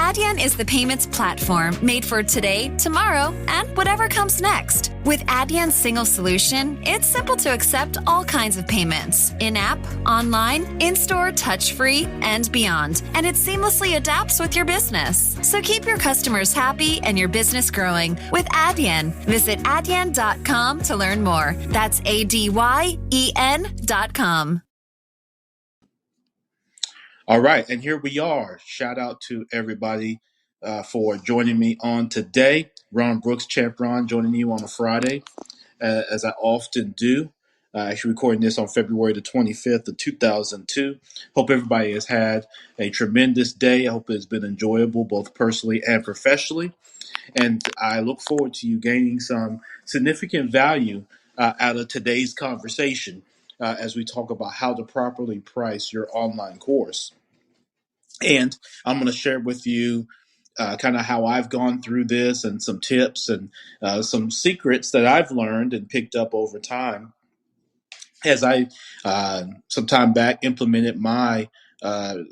Adyen is the payments platform made for today, tomorrow, and whatever comes next. With Adyen's single solution, it's simple to accept all kinds of payments, in-app, online, in-store, touch-free, and beyond. And it seamlessly adapts with your business. So keep your customers happy and your business growing with Adyen. Visit adyen.com to learn more. That's ADYEN.com. All right, and here we are. Shout out to everybody for joining me on today. Ron Brooks, Champ Ron, joining you on a Friday, as I often do. Actually recording this on February the 25th of 2002. Hope everybody has had a tremendous day. I hope it's been enjoyable, both personally and professionally. And I look forward to you gaining some significant value out of today's conversation as we talk about how to properly price your online course. And I'm going to share with you kind of how I've gone through this and some tips and some secrets that I've learned and picked up over time as I some time back implemented my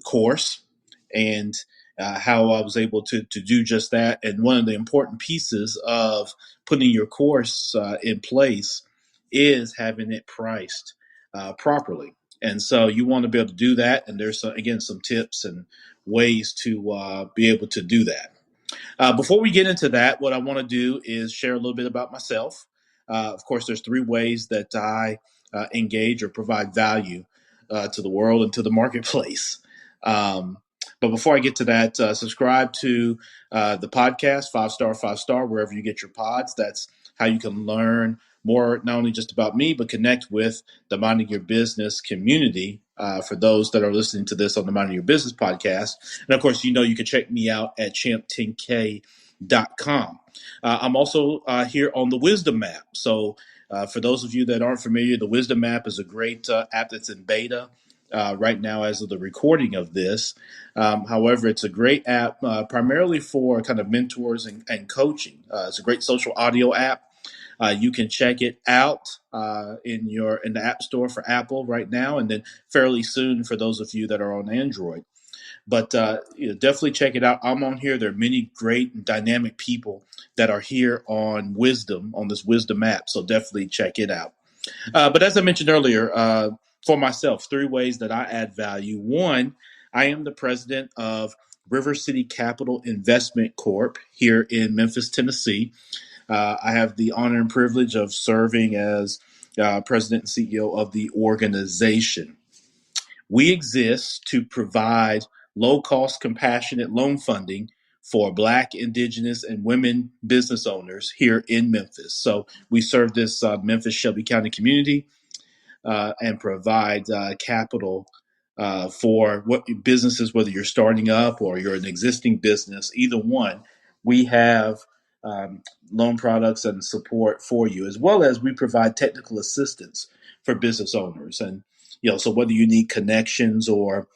course and how I was able to do just that. And one of the important pieces of putting your course in place is having it priced properly. And so you want to be able to do that. And there's, again, some tips and ways to be able to do that. Before we get into that, what I want to do is share a little bit about myself. Of course, there's three ways that I engage or provide value to the world and to the marketplace. But before I get to that, subscribe to the podcast, 5-star, wherever you get your pods. That's how you can learn more, not only just about me, but connect with the Minding Your Business community for those that are listening to this on the Minding Your Business podcast. And of course, you can check me out at champ10k.com. I'm also here on the Wisdom Map. So for those of you that aren't familiar, the Wisdom Map is a great app that's in beta right now as of the recording of this. However, it's a great app primarily for kind of mentors and coaching. It's a great social audio app. You can check it out in the App Store for Apple right now, and then fairly soon for those of you that are on Android. But definitely check it out. I'm on here. There are many great and dynamic people that are here on this Wisdom app. So definitely check it out. But as I mentioned earlier, for myself, three ways that I add value. One, I am the president of River City Capital Investment Corp. here in Memphis, Tennessee. I have the honor and privilege of serving as president and CEO of the organization. We exist to provide low-cost, compassionate loan funding for Black, Indigenous, and women business owners here in Memphis. So we serve this Memphis Shelby County community and provide capital for what businesses, whether you're starting up or you're an existing business, either one. We have loan products and support for you, as well as we provide technical assistance for business owners. And so whether you need connections or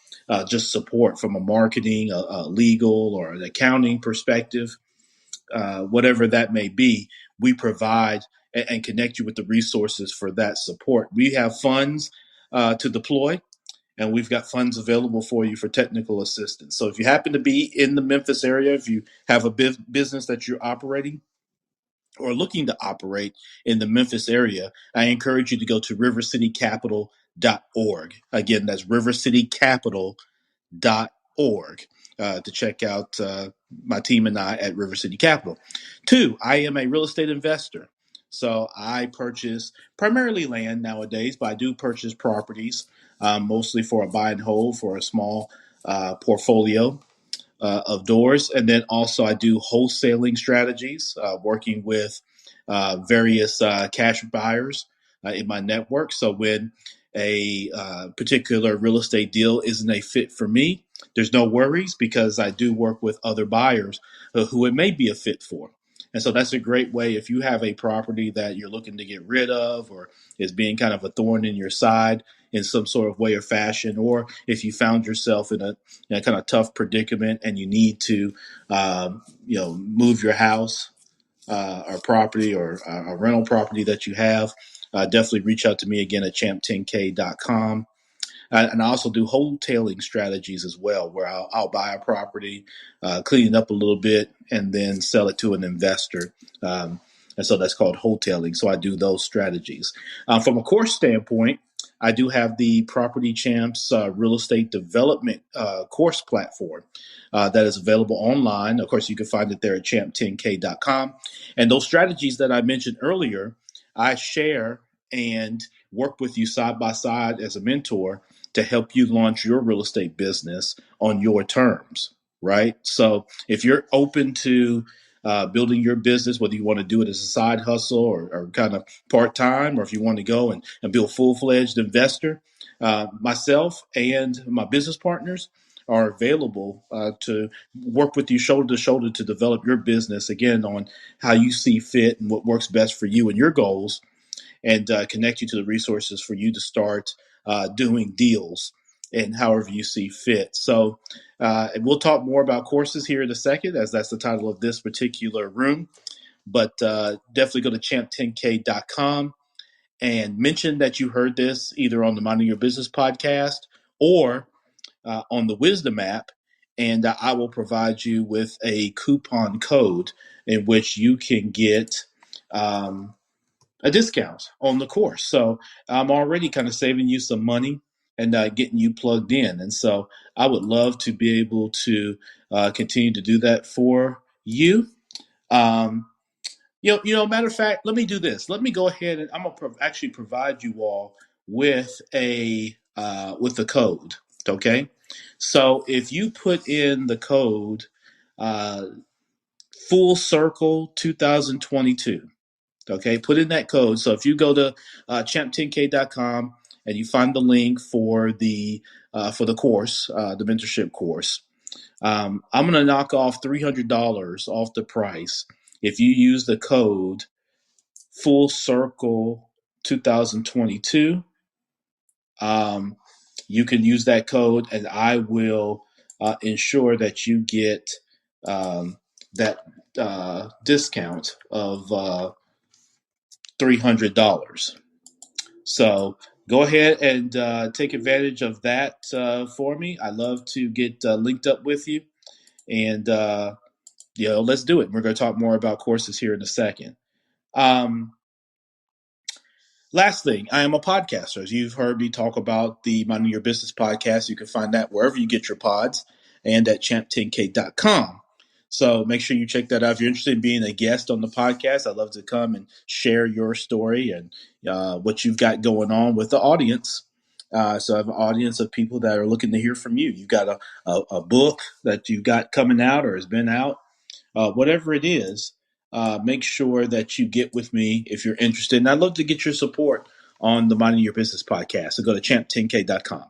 just support from a marketing, a legal, or an accounting perspective, whatever that may be, we provide and connect you with the resources for that support. We have funds to deploy, and we've got funds available for you for technical assistance. So if you happen to be in the Memphis area, if you have a business that you're operating or looking to operate in the Memphis area, I encourage you to go to rivercitycapital.org. Again, that's rivercitycapital.org to check out my team and I at River City Capital. Two, I am a real estate investor. So I purchase primarily land nowadays, but I do purchase properties, mostly for a buy and hold for a small portfolio of doors. And then also I do wholesaling strategies, working with various cash buyers in my network. So when a particular real estate deal isn't a fit for me, there's no worries because I do work with other buyers who it may be a fit for. And so that's a great way if you have a property that you're looking to get rid of or is being kind of a thorn in your side in some sort of way or fashion, or if you found yourself in a kind of tough predicament and you need to, move your house or property or a rental property that you have, definitely reach out to me again at champ10k.com. And I also do wholesaling strategies as well, where I'll buy a property, clean it up a little bit, and then sell it to an investor. And so that's called wholesaling. So I do those strategies. From a course standpoint, I do have the Property Champs Real Estate Development course platform that is available online. Of course, you can find it there at champ10k.com. And those strategies that I mentioned earlier, I share and work with you side by side as a mentor to help you launch your real estate business on your terms, right? So if you're open to building your business, whether you want to do it as a side hustle or kind of part time, or if you want to go and be a full fledged investor, myself and my business partners are available to work with you shoulder to shoulder to develop your business again on how you see fit and what works best for you and your goals, and connect you to the resources for you to start doing deals and however you see fit. So, and we'll talk more about courses here in a second, as that's the title of this particular room. But definitely go to champ10k.com and mention that you heard this either on the Minding Your Business podcast or on the Wisdom app. And I will provide you with a coupon code in which you can get a discount on the course. So I'm already kind of saving you some money and getting you plugged in. And so I would love to be able to continue to do that for you. Um, matter of fact, let me do this. Let me go ahead and I'm gonna actually provide you all with a code. Okay, so if you put in the code uh, Full Circle 2022. Okay, put in that code. So if you go to champ10k.com and you find the link for the course, the mentorship course, I'm going to knock off $300 off the price if you use the code Full Circle 2022. You can use that code, and I will ensure that you get that discount of $300. So go ahead and take advantage of that for me. I love to get linked up with you, and let's do it. We're going to talk more about courses here in a second. Last thing, I am a podcaster. As you've heard me talk about the Minding Your Business podcast, you can find that wherever you get your pods and at champ10k.com. So make sure you check that out. If you're interested in being a guest on the podcast, I'd love to come and share your story and what you've got going on with the audience. So I have an audience of people that are looking to hear from you. You've got a book that you've got coming out or has been out, whatever it is. Make sure that you get with me if you're interested. And I'd love to get your support on the Minding Your Business podcast. So go to champ10k.com.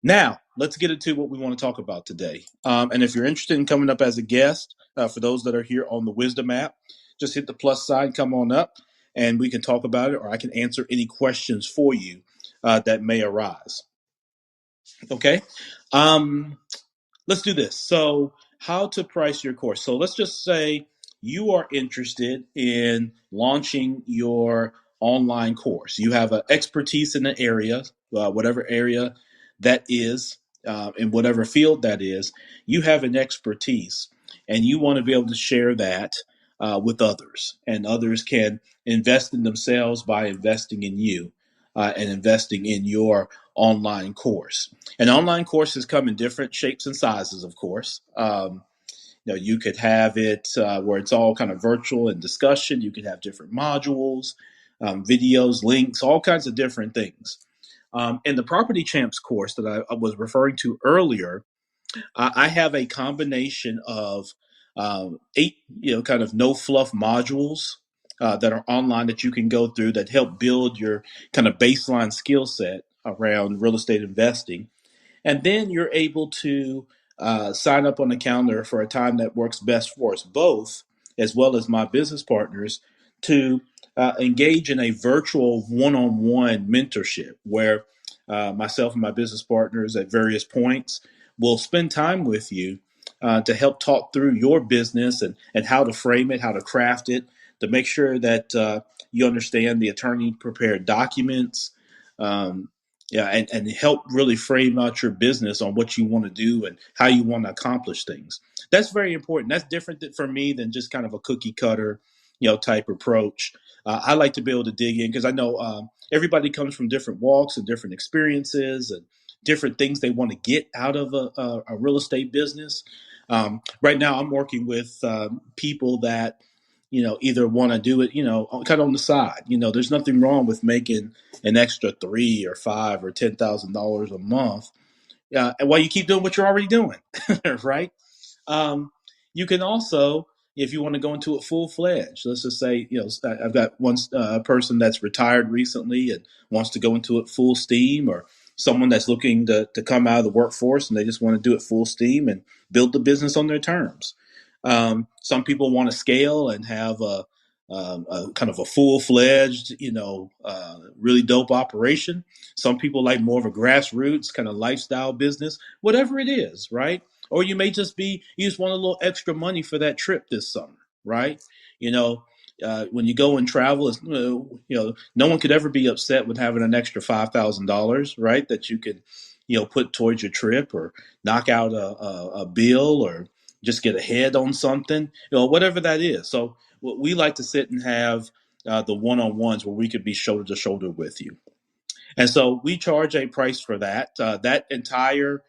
Now, let's get into what we want to talk about today. And if you're interested in coming up as a guest, for those that are here on the Wisdom app, just hit the plus sign, come on up, and we can talk about it, or I can answer any questions for you that may arise. Okay? Let's do this. So, how to price your course. So, let's just say you are interested in launching your online course. You have an expertise in the area, whatever area that is, in whatever field that is, you have an expertise and you want to be able to share that with others. And others can invest in themselves by investing in you and investing in your online course. And online courses come in different shapes and sizes, of course. You could have it where it's all kind of virtual and discussion. You could have different modules, videos, links, all kinds of different things. In the Property Champs course that I was referring to earlier, I have a combination of 8, kind of no fluff modules that are online that you can go through that help build your kind of baseline skill set around real estate investing. And then you're able to sign up on the calendar for a time that works best for us both, as well as my business partners, to engage in a virtual one-on-one mentorship where myself and my business partners at various points will spend time with you to help talk through your business and how to frame it, how to craft it, to make sure that you understand the attorney prepared documents, Yeah, and help really frame out your business on what you want to do and how you want to accomplish things. That's very important. That's different for me than just kind of a cookie cutter, type approach. I like to be able to dig in because I know everybody comes from different walks and different experiences and different things they want to get out of a real estate business. Right now, I'm working with people that either want to do it, kind of on the side. There's nothing wrong with making an extra three or five or $10,000 a month, and while you keep doing what you're already doing, right? Um, you can also, if you want to go into it full fledged, let's just say, I've got one person that's retired recently and wants to go into it full steam, or someone that's looking to come out of the workforce and they just want to do it full steam and build the business on their terms. Some people want to scale and have a kind of a full fledged, really dope operation. Some people like more of a grassroots kind of lifestyle business, whatever it is, right? Or you may just be, you just want a little extra money for that trip this summer, right? You know, when you go and travel, no one could ever be upset with having an extra $5,000, right? That you could, put towards your trip or knock out a bill or just get ahead on something, whatever that is. So we like to sit and have the one-on-ones where we could be shoulder to shoulder with you. And so we charge a price for that. That entire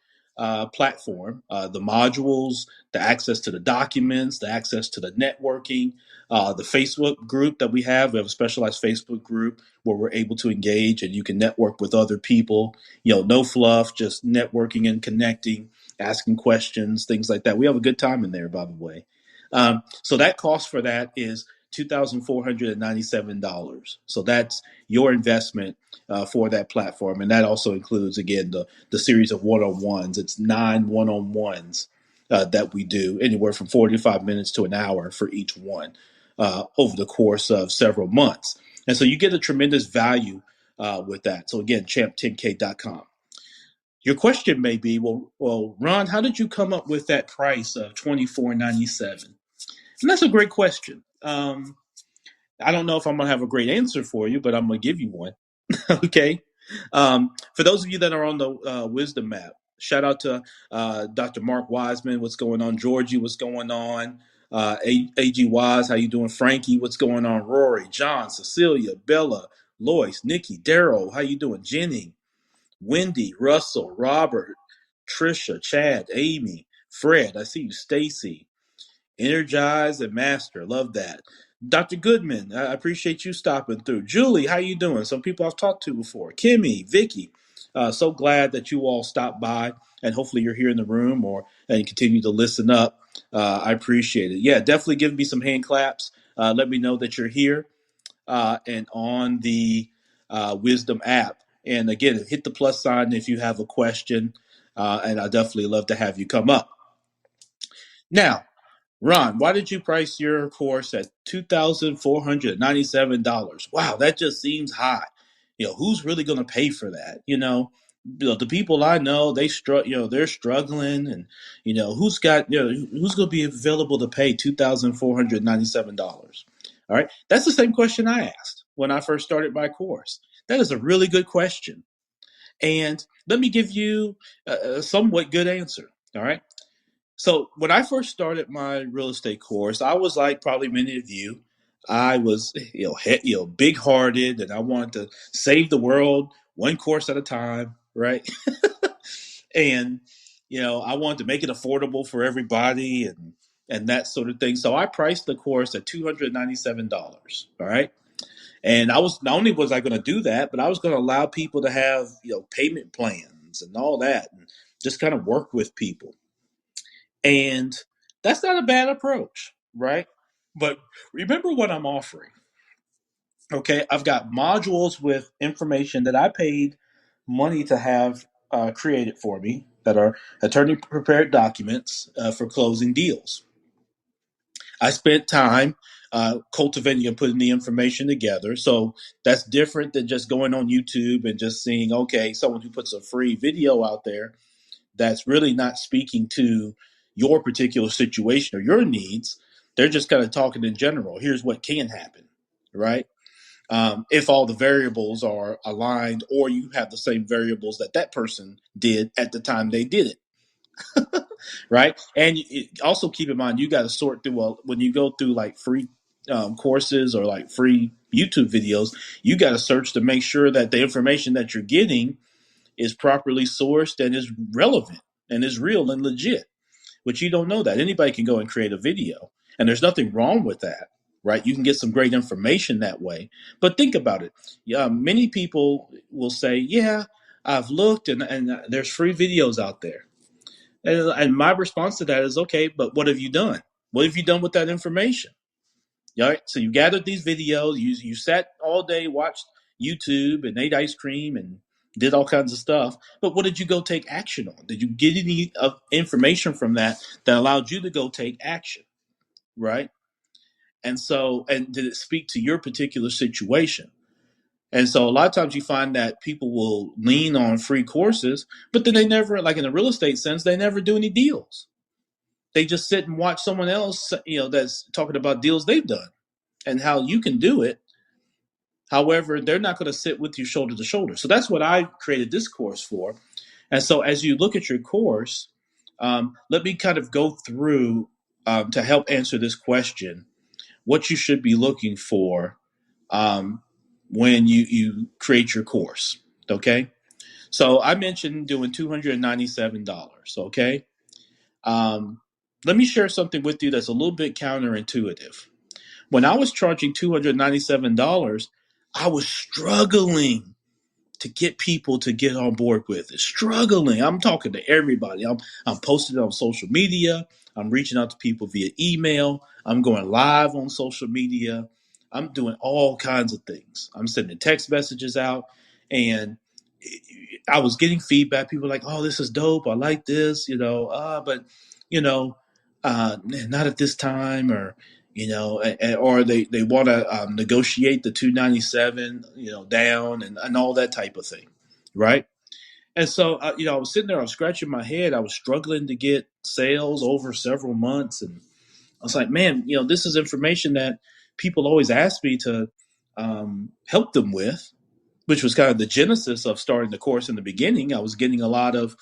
platform, the modules, the access to the documents, the access to the networking, the Facebook group that we have. We have a specialized Facebook group where we're able to engage and you can network with other people. No fluff, just networking and connecting, asking questions, things like that. We have a good time in there, by the way. So that cost for that is $2,497. So that's your investment for that platform, and that also includes again the series of one-on-ones. It's 9 one-on-ones that we do, anywhere from 45 minutes to an hour for each one over the course of several months, and so you get a tremendous value with that. So again, champ10k.com. Your question may be, well, Ron, how did you come up with that price of $24.97? And that's a great question. I don't know if I'm going to have a great answer for you, but I'm going to give you one. Okay. For those of you that are on the Wisdom Map, shout out to Dr. Mark Wiseman. What's going on? Georgie, what's going on? AG Wise, how you doing? Frankie, what's going on? Rory, John, Cecilia, Bella, Lois, Nikki, Daryl, how you doing? Jenny, Wendy, Russell, Robert, Trisha, Chad, Amy, Fred, I see you, Stacy, Energize and Master. Love that. Dr. Goodman, I appreciate you stopping through. Julie, how you doing? Some people I've talked to before. Kimmy, Vicky, so glad that you all stopped by, and hopefully you're here in the room and continue to listen up. I appreciate it. Yeah, definitely give me some hand claps. Let me know that you're here and on the Wisdom app. And again, hit the plus sign if you have a question, and I definitely love to have you come up. Now, Ron, why did you price your course at $2,497? Wow, that just seems high. Who's really going to pay for that? The people I know, they're struggling, and who's going to be available to pay $2,497? All right, that's the same question I asked when I first started my course. That is a really good question, and let me give you a somewhat good answer. All right. So when I first started my real estate course, I was like probably many of you. I was, big hearted, and I wanted to save the world one course at a time, right? And I wanted to make it affordable for everybody, and that sort of thing. So I priced the course at $297. All right, and I was not only was I going to do that, but I was going to allow people to have payment plans and all that, and just kind of work with people. And that's not a bad approach, right? But remember what I'm offering. Okay, I've got modules with information that I paid money to have created for me that are attorney prepared documents for closing deals. I spent time cultivating and putting the information together. So that's different than just going on YouTube and just seeing, okay, someone who puts a free video out there that's really not speaking to your particular situation or your needs. They're just kind of talking in general. Here's what can happen, right? if all the variables are aligned, or you have the same variables that that person did at the time they did it, right? And also keep in mind, you got to sort through, well, when you go through like free courses or like free YouTube videos, you got to search to make sure that the information that you're getting is properly sourced and is relevant and is real and legit. But you don't know that. Anybody can go and create a video, and there's nothing wrong with that, right? You can get some great information that way. But think about it. Many people will say, yeah, I've looked and there's free videos out there. And my response to that is, okay, but what have you done? What have you done with that information? All right. So you gathered these videos, you sat all day, watched YouTube and ate ice cream and did all kinds of stuff. But what did you go take action on? Did you get any information from that allowed you to go take action? Right. And so, and did it speak to your particular situation? And so a lot of times you find that people will lean on free courses, but then they never, like in the real estate sense, they never do any deals. They just sit and watch someone else, that's talking about deals they've done and how you can do it. However, they're not going to sit with you shoulder to shoulder. So that's what I created this course for. And so as you look at your course, let me kind of go through to help answer this question, what you should be looking for when you create your course. Okay. So I mentioned doing $297. Okay. Let me share something with you that's a little bit counterintuitive. When I was charging $297, I was struggling to get people to get on board with it. Struggling. I'm talking to everybody. I'm posting it on social media. I'm reaching out to people via email. I'm going live on social media. I'm doing all kinds of things. I'm sending text messages out, and I was getting feedback. People were like, "Oh, this is dope. I like this," but you know, not at this time, or or they want to negotiate the 297, down and all that type of thing, right? And so, I was sitting there, I was scratching my head, I was struggling to get sales over several months, and I was like, man, this is information that people always ask me to help them with, which was kind of the genesis of starting the course in the beginning. I was getting a lot of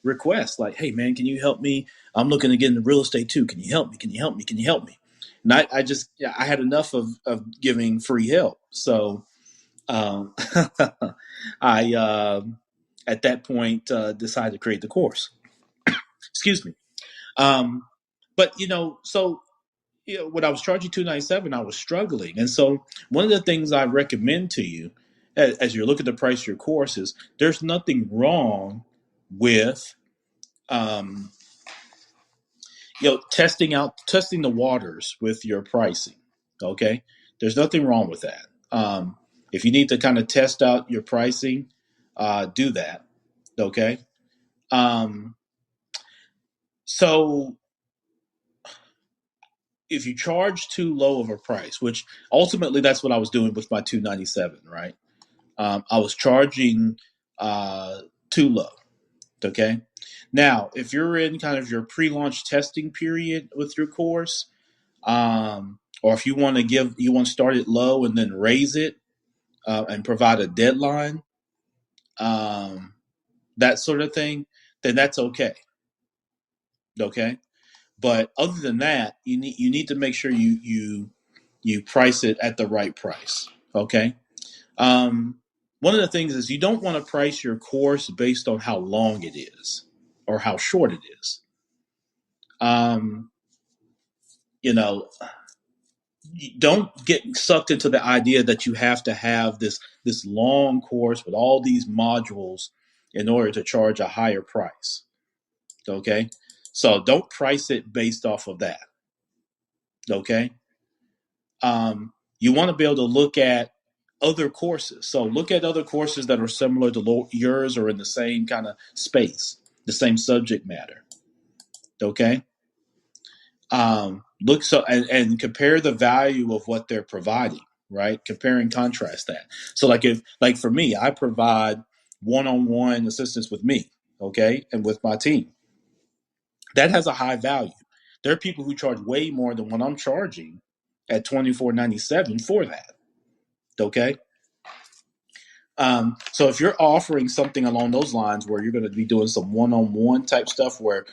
requests like, hey, man, can you help me? I'm looking to get into real estate too. Can you help me? Can you help me? Can you help me? And I just, I had enough of giving free help. So um, I, at that point, decided to create the course. Excuse me. Um, but, so when I was charging 297, I was struggling. And so one of the things I recommend to you as you're looking to price your course is there's nothing wrong with um, testing the waters with your pricing. Okay, there's nothing wrong with that. If you need to kind of test out your pricing, do that. Okay. Um, so if you charge too low of a price, which ultimately that's what I was doing with my 297, right? I was charging too low. Okay. Now, if you're in kind of your pre-launch testing period with your course, or if you want to start it low and then raise it and provide a deadline, um, that sort of thing, then that's okay. Okay. But other than that, you need to make sure you price it at the right price. Okay. One of the things is you don't want to price your course based on how long it is or how short it is. Um, you know, don't get sucked into the idea that you have to have this long course with all these modules in order to charge a higher price. Okay, so don't price it based off of that. Okay, you want to be able to look at other courses. So look at other courses that are similar to yours or in the same kind of space, the same subject matter. Okay. Look and compare the value of what they're providing, right? Compare and contrast that. So like for me, I provide one-on-one assistance with me, okay, and with my team. That has a high value. There are people who charge way more than what I'm charging at $24.97 for that. Okay. So if you're offering something along those lines where you're going to be doing some one-on-one type stuff where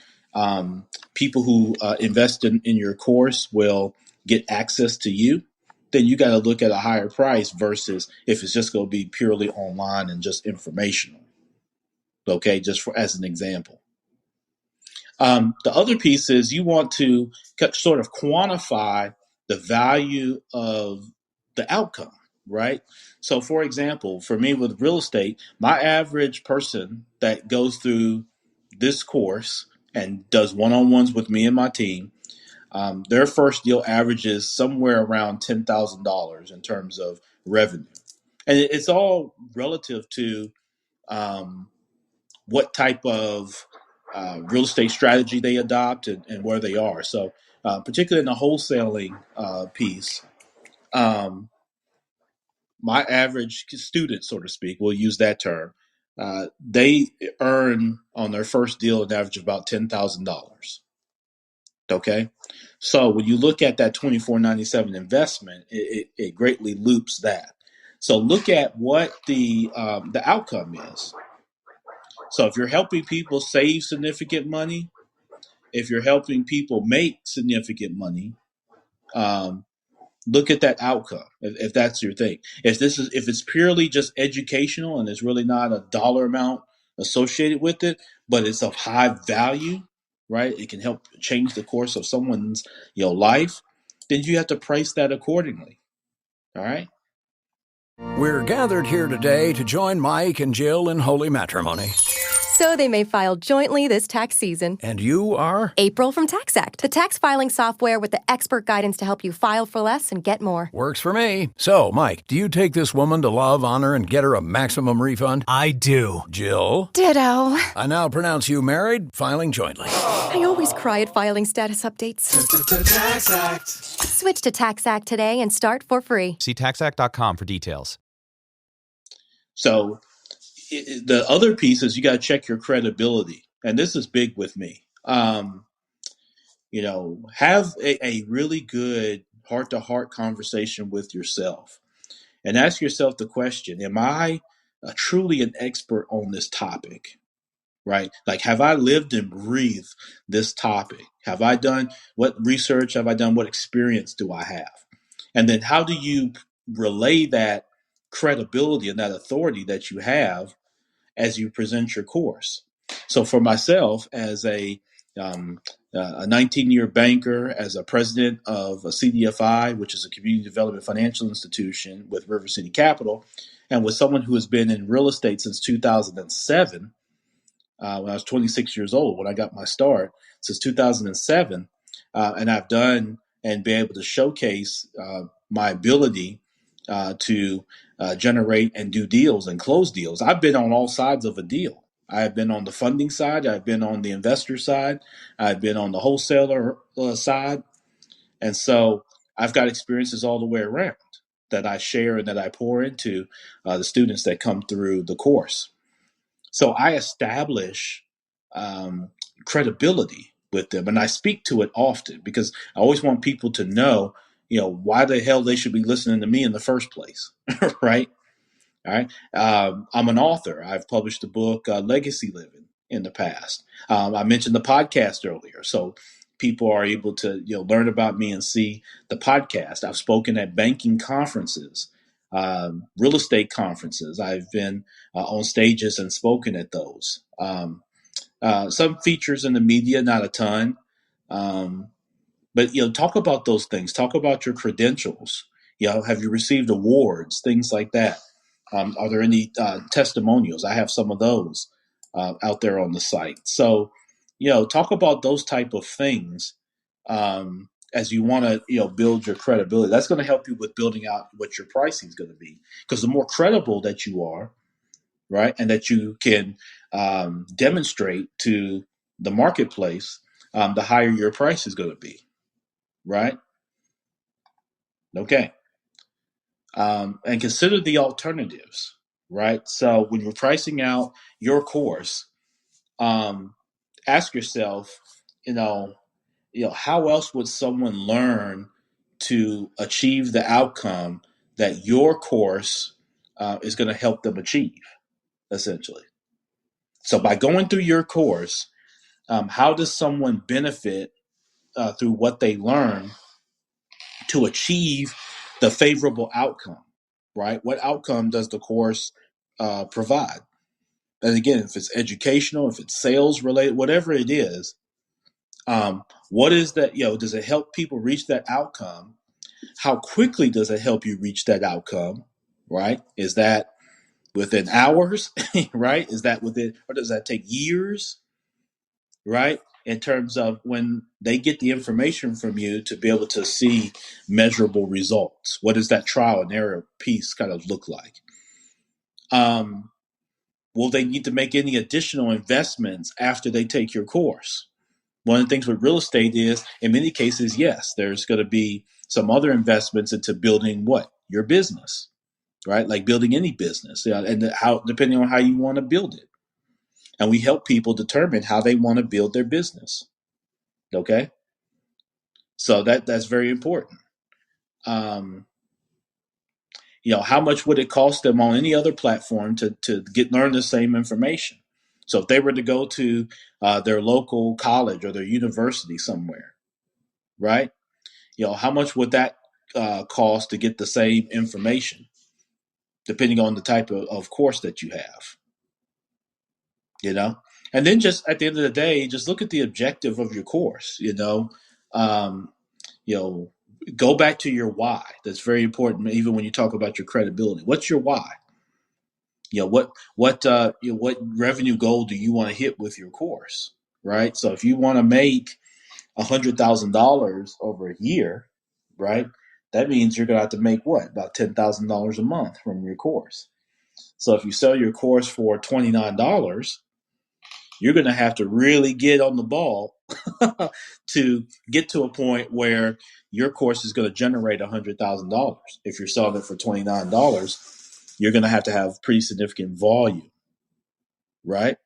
people who invest in your course will get access to you, then you got to look at a higher price versus if it's just going to be purely online and just informational. Okay, just as an example. The other piece is you want to sort of quantify the value of the outcome, right? So, for example, for me with real estate, my average person that goes through this course and does one-on-ones with me and my team, their first deal averages somewhere around $10,000 in terms of revenue, and it's all relative to um, what type of real estate strategy they adopt and where they are. So, particularly in the wholesaling piece, um, my average student, so to speak, we'll use that term, they earn on their first deal an average of about $10,000. Okay, so when you look at that $24.97 investment, it greatly loops that. So look at what the outcome is. So if you're helping people save significant money, if you're helping people make significant money, um, look at that outcome. If that's your thing, if it's purely just educational and there's really not a dollar amount associated with it, but it's of high value, right? It can help change the course of someone's life. Then you have to price that accordingly. All right. We're gathered here today to join Mike and Jill in holy matrimony. So they may file jointly this tax season. And you are? April from TaxAct, the tax filing software with the expert guidance to help you file for less and get more. Works for me. So, Mike, do you take this woman to love, honor, and get her a maximum refund? I do. Jill? Ditto. I now pronounce you married, filing jointly. I always cry at filing status updates. TaxAct. Switch to TaxAct today and start for free. See taxact.com for details. So the other piece is you got to check your credibility. And this is big with me. Have a really good heart-to-heart conversation with yourself and ask yourself the question, am I truly an expert on this topic, right? Like, have I lived and breathed this topic? Have I done what research have I done? What experience do I have? And then how do you relay that credibility and that authority that you have as you present your course? So for myself, as a 19-year banker, as a president of a CDFI, which is a community development financial institution with River City Capital, and with someone who has been in real estate since 2007, when I was 26 years old, when I got my start, since 2007, and I've done and been able to showcase my ability to generate and do deals and close deals. I've been on all sides of a deal. I've been on the funding side. I've been on the investor side. I've been on the wholesaler side. And so I've got experiences all the way around that I share and that I pour into the students that come through the course. So I establish credibility with them, and I speak to it often because I always want people to know, why the hell they should be listening to me in the first place, right? All right. I'm an author. I've published a book, Legacy Living, in the past. I mentioned the podcast earlier, so people are able to learn about me and see the podcast. I've spoken at banking conferences, real estate conferences. I've been on stages and spoken at those. Some features in the media, not a ton. But talk about those things. Talk about your credentials. Have you received awards? Things like that. Are there any testimonials? I have some of those out there on the site. So, talk about those type of things as you want to, build your credibility. That's going to help you with building out what your pricing is going to be. Because the more credible that you are, right, and that you can demonstrate to the marketplace, the higher your price is going to be. Right? Okay. And consider the alternatives, right? So when you're pricing out your course, ask yourself, how else would someone learn to achieve the outcome that your course is going to help them achieve, essentially. So by going through your course, how does someone benefit through what they learn to achieve the favorable outcome, right? What outcome does the course provide? And again, if it's educational, if it's sales related, whatever it is, what is that? Does it help people reach that outcome? How quickly does it help you reach that outcome? Right? Is that within hours? Right? Is that within, or does that take years? Right? In terms of when they get the information from you to be able to see measurable results. What does that trial and error piece kind of look like? Will they need to make any additional investments after they take your course? One of the things with real estate is, in many cases, yes, there's going to be some other investments into building what? Your business, right? Like building any business, and how, depending on how you want to build it. And we help people determine how they want to build their business. Okay? So that's very important. How much would it cost them on any other platform to learn the same information? So if they were to go to their local college or their university somewhere, right? How much would that cost to get the same information, depending on the type of course that you have? And then just at the end of the day, just look at the objective of your course. Um, go back to your why. That's very important, even when you talk about your credibility. What's your why? What revenue goal do you want to hit with your course, right? So if you want to make $100,000 over a year, right? That means you're going to have to make what? About $10,000 a month from your course. So if you sell your course for $29, you're going to have to really get on the ball to get to a point where your course is going to generate $100,000. If you're selling it for $29, you're going to have pretty significant volume, right?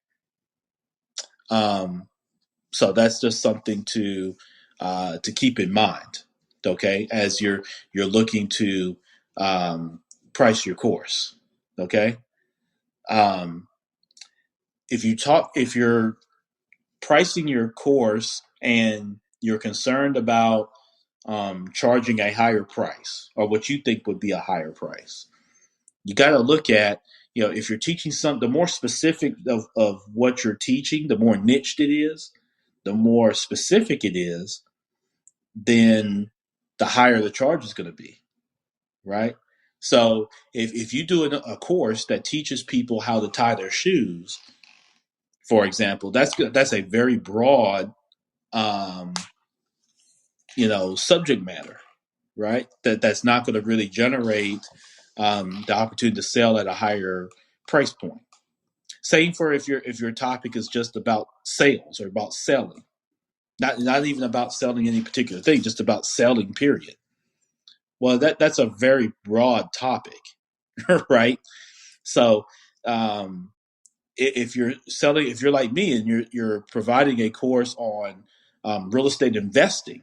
So that's just something to keep in mind, okay, as you're looking to price your course, okay. If you're pricing your course and you're concerned about charging a higher price or what you think would be a higher price, you got to look at, if you're teaching something, the more specific of what you're teaching, the more niched it is, the more specific it is, then the higher the charge is going to be, right? So if you do a course that teaches people how to tie their shoes, for example, that's a very broad, subject matter, right? That's not going to really generate the opportunity to sell at a higher price point. Same for if your topic is just about sales or about selling, not even about selling any particular thing, just about selling, period. Well, that's a very broad topic, right? So if you're like me and you're providing a course on real estate investing,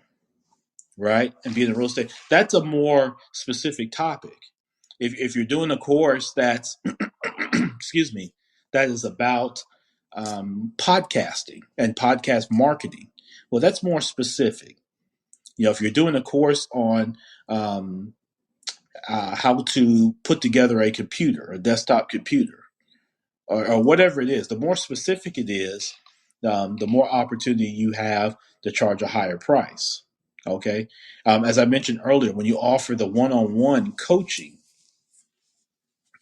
right, and being in real estate, that's a more specific topic. If you're doing a course that's excuse me, that is about podcasting and podcast marketing, well, that's more specific. If you're doing a course on how to put together a computer, a desktop computer, or whatever it is, the more specific it is, the more opportunity you have to charge a higher price. Okay. As I mentioned earlier, when you offer the one-on-one coaching,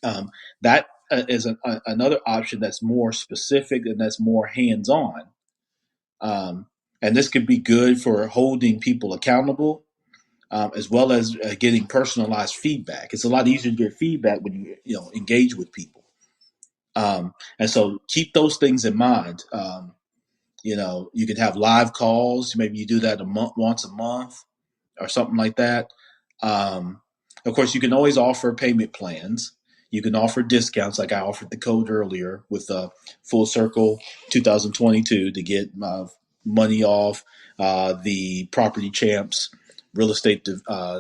that is another option that's more specific and that's more hands-on. And this could be good for holding people accountable, as well as getting personalized feedback. It's a lot easier to get feedback when you engage with people. And so keep those things in mind. You can have live calls. Maybe you do that once a month or something like that. Of course, you can always offer payment plans. You can offer discounts, like I offered the code earlier with Full Circle 2022 to get money off the Property Champs real estate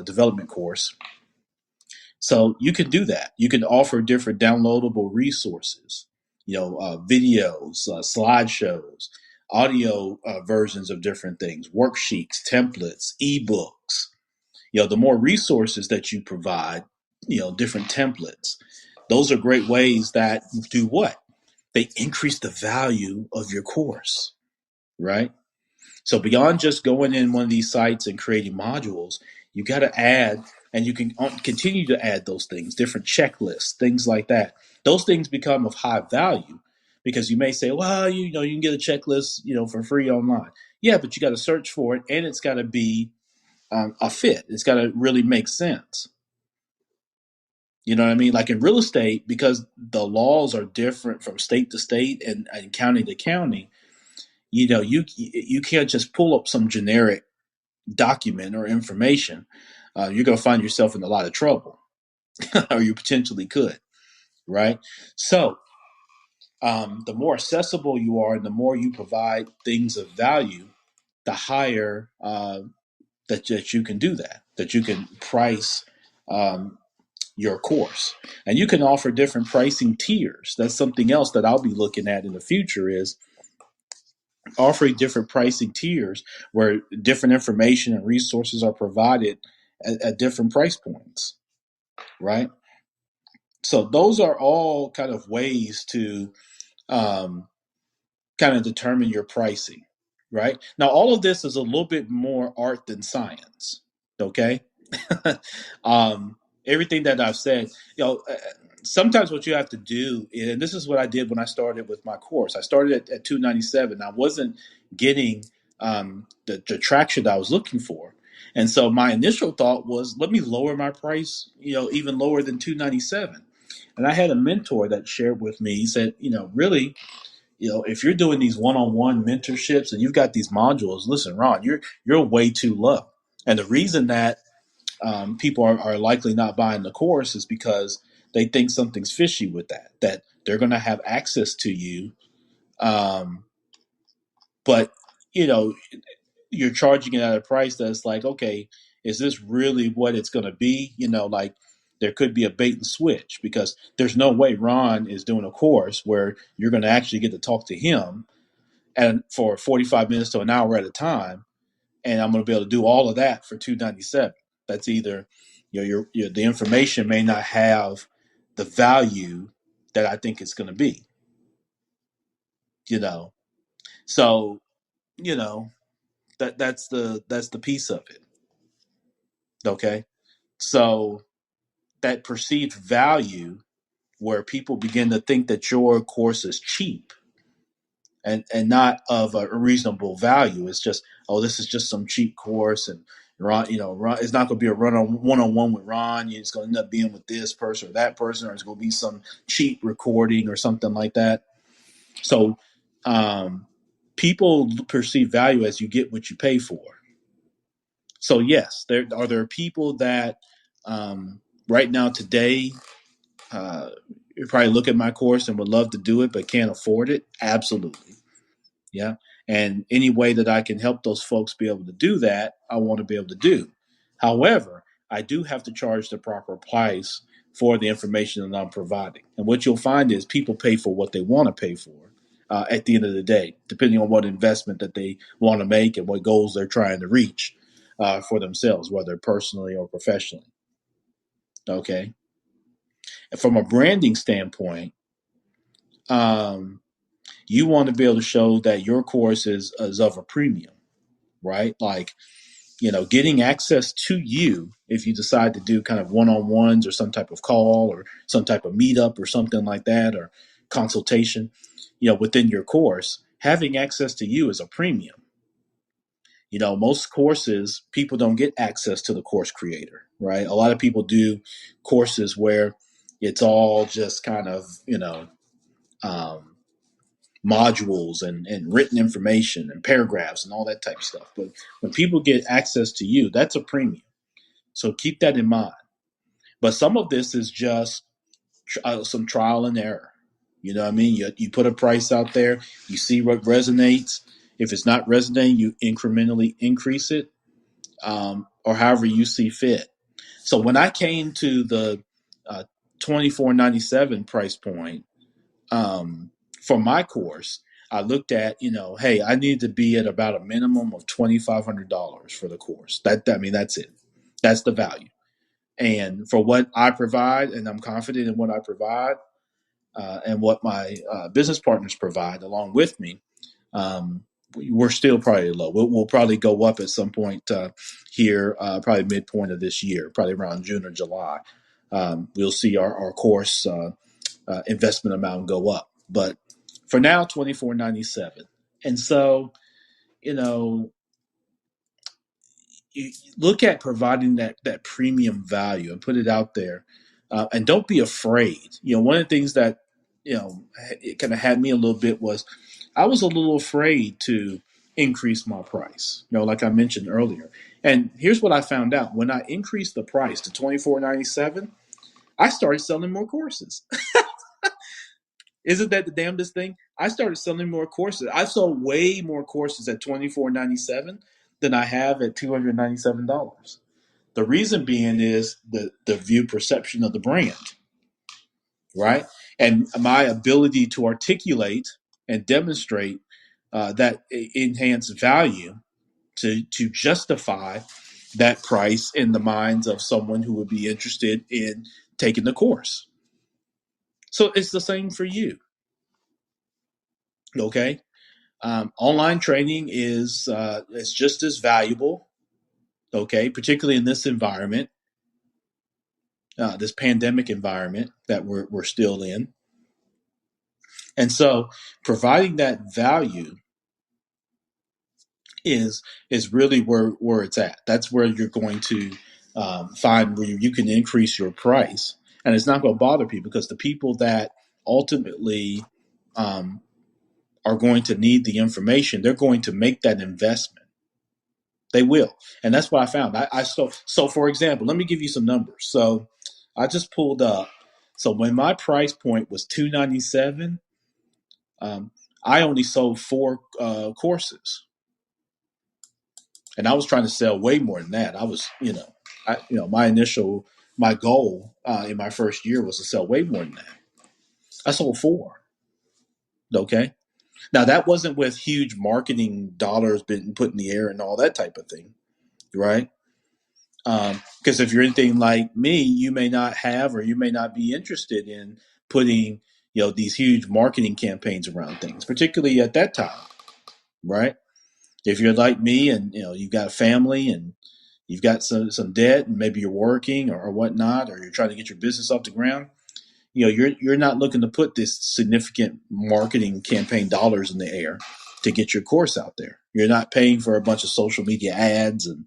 development course. So you can do that. You can offer different downloadable resources, videos, slideshows, audio versions of different things, worksheets, templates, ebooks. The more resources that you provide, different templates, those are great ways that do what? They increase the value of your course, right? So beyond just going in one of these sites and creating modules, you got to add, and you can continue to add those things, different checklists, things like that. Those things become of high value because you may say, well, you can get a checklist, for free online. Yeah, but you got to search for it, and it's got to be a fit. It's got to really make sense. You know what I mean? Like in real estate, because the laws are different from state to state and county to county, you can't just pull up some generic document or information. You're going to find yourself in a lot of trouble, or you potentially could, right? So the more accessible you are and the more you provide things of value, the higher that you can do that you can price your course. And you can offer different pricing tiers. That's something else that I'll be looking at in the future, is offering different pricing tiers where different information and resources are provided at different price points, right? So those are all kind of ways to kind of determine your pricing, right? Now, all of this is a little bit more art than science, okay? Everything that I've said, sometimes what you have to do, and this is what I did when I started with my course. I started at $297. I wasn't getting the traction that I was looking for, and so my initial thought was, let me lower my price, even lower than $297. And I had a mentor that shared with me. He said, really, if you're doing these one-on-one mentorships and you've got these modules, listen, Ron, you're way too low. And the reason that people are likely not buying the course is because they think something's fishy with that they're going to have access to you. But, you're charging it at a price that's like, okay, is this really what it's going to be? Like there could be a bait and switch, because there's no way Ron is doing a course where you're going to actually get to talk to him and for 45 minutes to an hour at a time. And I'm going to be able to do all of that for $297. That's either, the information may not have the value that I think it's going to be, So, that's the piece of it. Okay. So that perceived value, where people begin to think that your course is cheap and not of a reasonable value. It's just, oh, this is just some cheap course, and Ron, it's not going to be a one-on-one with Ron. It's going to end up being with this person or that person, or it's going to be some cheap recording or something like that. So people perceive value as you get what you pay for. So yes, there are people that right now today, you probably look at my course and would love to do it but can't afford it. Absolutely. Yeah. And any way that I can help those folks be able to do that, I want to be able to do. However, I do have to charge the proper price for the information that I'm providing. And what you'll find is people pay for what they want to pay for at the end of the day, depending on what investment that they want to make and what goals they're trying to reach for themselves, whether personally or professionally. Okay. And from a branding standpoint, you want to be able to show that your course is of a premium, right? Like, getting access to you, if you decide to do kind of one-on-ones or some type of call or some type of meetup or something like that, or consultation, within your course, having access to you is a premium. Most courses, people don't get access to the course creator, right? A lot of people do courses where it's all just kind of, modules and written information and paragraphs and all that type of stuff. But when people get access to you, that's a premium. So keep that in mind. But some of this is just some trial and error. You know what I mean? You put a price out there, you see what resonates. If it's not resonating, you incrementally increase it, or however you see fit. So when I came to the $24.97 price point for my course, I looked at, hey, I need to be at about a minimum of $2,500 for the course. That's it. That's the value. And for what I provide, and I'm confident in what I provide, and what my business partners provide along with me, we're still probably low. We'll probably go up at some point here, probably midpoint of this year, probably around June or July. We'll see our course investment amount go up. But for now, $24.97. And so, you know, you look at providing that premium value and put it out there, and don't be afraid. One of the things that it kind of had me a little bit was I was a little afraid to increase my price. Like I mentioned earlier. And here's what I found out: when I increased the price to $24.97, I started selling more courses. Isn't that the damnedest thing? I started selling more courses. I sold way more courses at $24.97 than I have at $297. The reason being is the view perception of the brand, right? And my ability to articulate and demonstrate that enhanced value to justify that price in the minds of someone who would be interested in taking the course. So it's the same for you. Okay. Online training is just as valuable, okay, particularly in this environment, this pandemic environment that we're still in. And so providing that value is really where it's at. That's where you're going to find where you can increase your price. And it's not going to bother people, because the people that ultimately are going to need the information, they're going to make that investment. They will. And that's what I found. So for example, let me give you some numbers. So I just pulled up. So when my price point was $297, I only sold 4 courses. And I was trying to sell way more than that. I was, my goal in my first year was to sell way more than that. I sold 4. Okay. Now that wasn't with huge marketing dollars being put in the air and all that type of thing. Right. Because if you're anything like me, you may not have, or you may not be interested in putting, these huge marketing campaigns around things, particularly at that time. Right. If you're like me and, you've got a family and you've got some debt, and maybe you're working or whatnot, or you're trying to get your business off the ground, you're not looking to put this significant marketing campaign dollars in the air to get your course out there. You're not paying for a bunch of social media ads, and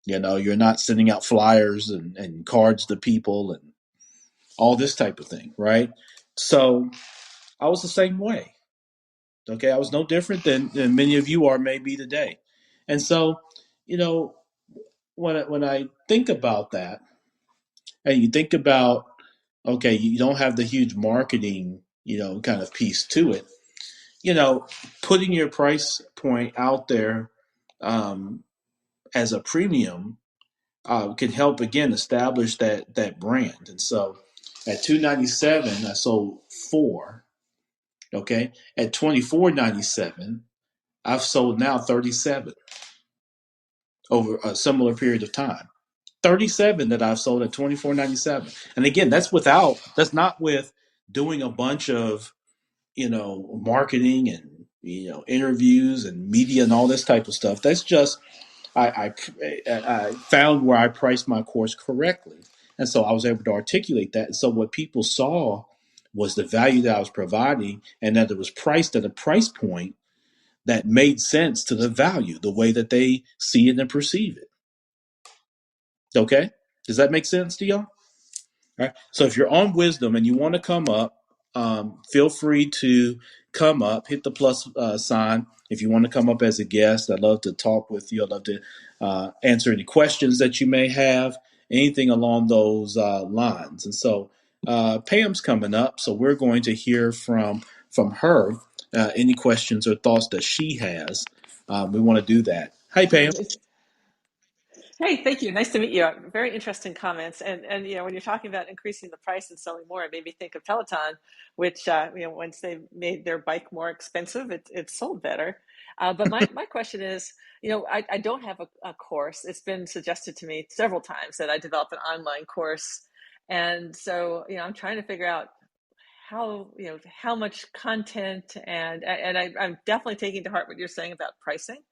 you're not sending out flyers and cards to people and all this type of thing, right? So I was the same way. Okay, I was no different than many of you are maybe today. And so, when I think about that, and you think about, okay, you don't have the huge marketing, kind of piece to it, putting your price point out there as a premium can help, again, establish that brand. And so at $297, I sold 4. Okay, at $24.97, I've sold now 37 over a similar period of time. 37 that I've sold at $24.97. And again, that's not with doing a bunch of, marketing and, interviews and media and all this type of stuff. That's just, I found where I priced my course correctly. And so I was able to articulate that. And so what people saw was the value that I was providing, and that it was priced at a price point that made sense to the value, the way that they see it and perceive it. Okay? Does that make sense to y'all? All right. So if you're on Wisdom and you want to come up, feel free to come up, hit the plus sign. If you want to come up as a guest, I'd love to talk with you. I'd love to answer any questions that you may have, anything along those lines. And so Pam's coming up, so we're going to hear from her any questions or thoughts that she has. We want to do that. Hey, Pam. Hey, thank you. Nice to meet you. Very interesting comments. And when you're talking about increasing the price and selling more, it made me think of Peloton, which once they made their bike more expensive, it sold better. But my question is, I don't have a course. It's been suggested to me several times that I develop an online course, and so I'm trying to figure out how much content, and I'm definitely taking to heart what you're saying about pricing.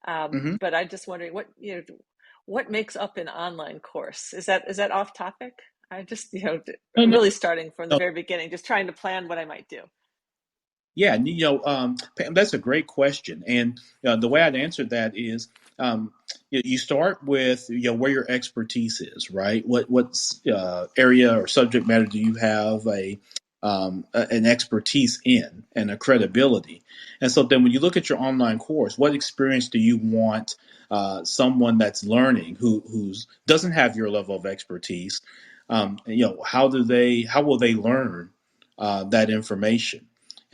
Hmm. But I'm just wondering what makes up an online course? Is that off topic? I just, No, no, really starting from the no. very beginning, just trying to plan what I might do. Yeah, and, Pam, that's a great question, and the way I'd answer that is, you start with where your expertise is, right? What area or subject matter do you have an expertise in and a credibility? And so then when you look at your online course, what experience do you want someone that's learning who's doesn't have your level of expertise? How will they learn that information?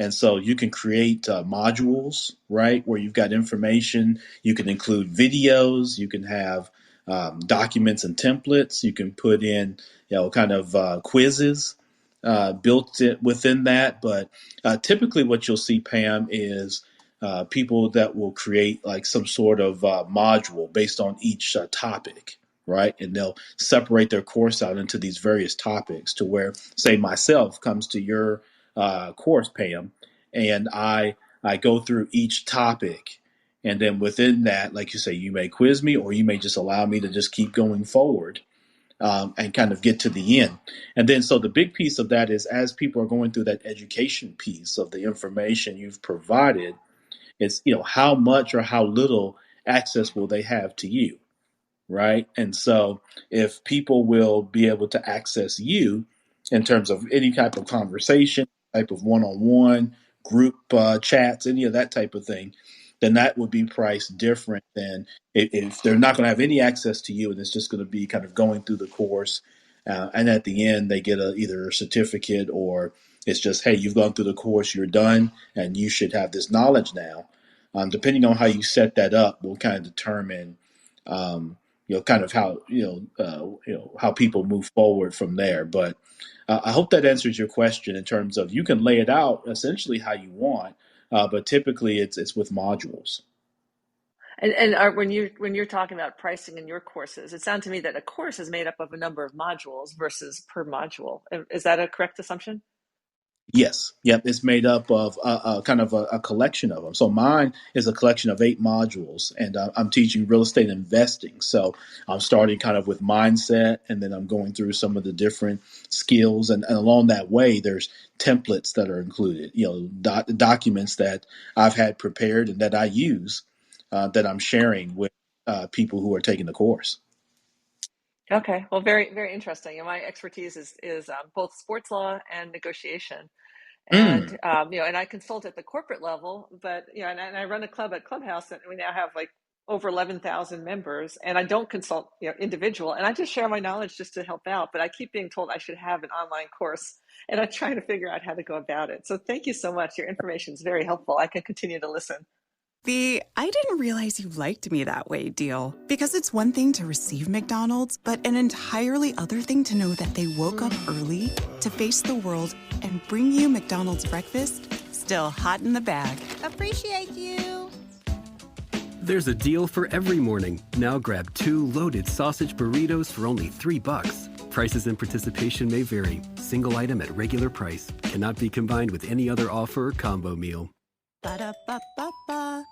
And so you can create modules, right, where you've got information. You can include videos. You can have documents and templates. You can put in, kind of quizzes within that. But typically, what you'll see, Pam, is people that will create like some sort of module based on each topic, right? And they'll separate their course out into these various topics to where, say, myself comes to your course, Pam, and I go through each topic, and then within that, like you say, you may quiz me, or you may just allow me to just keep going forward and kind of get to the end. And then, so the big piece of that is as people are going through that education piece of the information you've provided, it's how much or how little access will they have to you, right? And so if people will be able to access you in terms of any type of conversation, type of one-on-one group chats, any of that type of thing, then that would be priced different than if they're not going to have any access to you and it's just going to be kind of going through the course. And at the end, they get either a certificate or it's just, hey, you've gone through the course, you're done, and you should have this knowledge now. Depending on how you set that up will kind of determine kind of how how people move forward from there. But I hope that answers your question in terms of you can lay it out essentially how you want, but typically it's with modules. And when you're talking about pricing in your courses, it sounds to me that a course is made up of a number of modules versus per module. Is that a correct assumption? Yes, yep. It's made up of kind of a collection of them. So mine is a collection of 8 modules, and I'm teaching real estate investing. So I'm starting kind of with mindset, and then I'm going through some of the different skills, and along that way, there's templates that are included. Documents that I've had prepared and that I use that I'm sharing with people who are taking the course. Okay, well, very, very interesting. And my expertise is both sports law and negotiation. And Mm. and I consult at the corporate level, but and I run a club at Clubhouse, and we now have like over 11,000 members. And I don't consult individual, and I just share my knowledge just to help out. But I keep being told I should have an online course, and I'm trying to figure out how to go about it. So thank you so much. Your information is very helpful. I can continue to listen. The I didn't realize you liked me that way deal. Because it's one thing to receive McDonald's, but an entirely other thing to know that they woke up early to face the world and bring you McDonald's breakfast still hot in the bag. Appreciate you. There's a deal for every morning. Now grab 2 loaded sausage burritos for only $3. Prices and participation may vary. Single item at regular price. Cannot be combined with any other offer or combo meal. Ba-da-ba-ba-ba.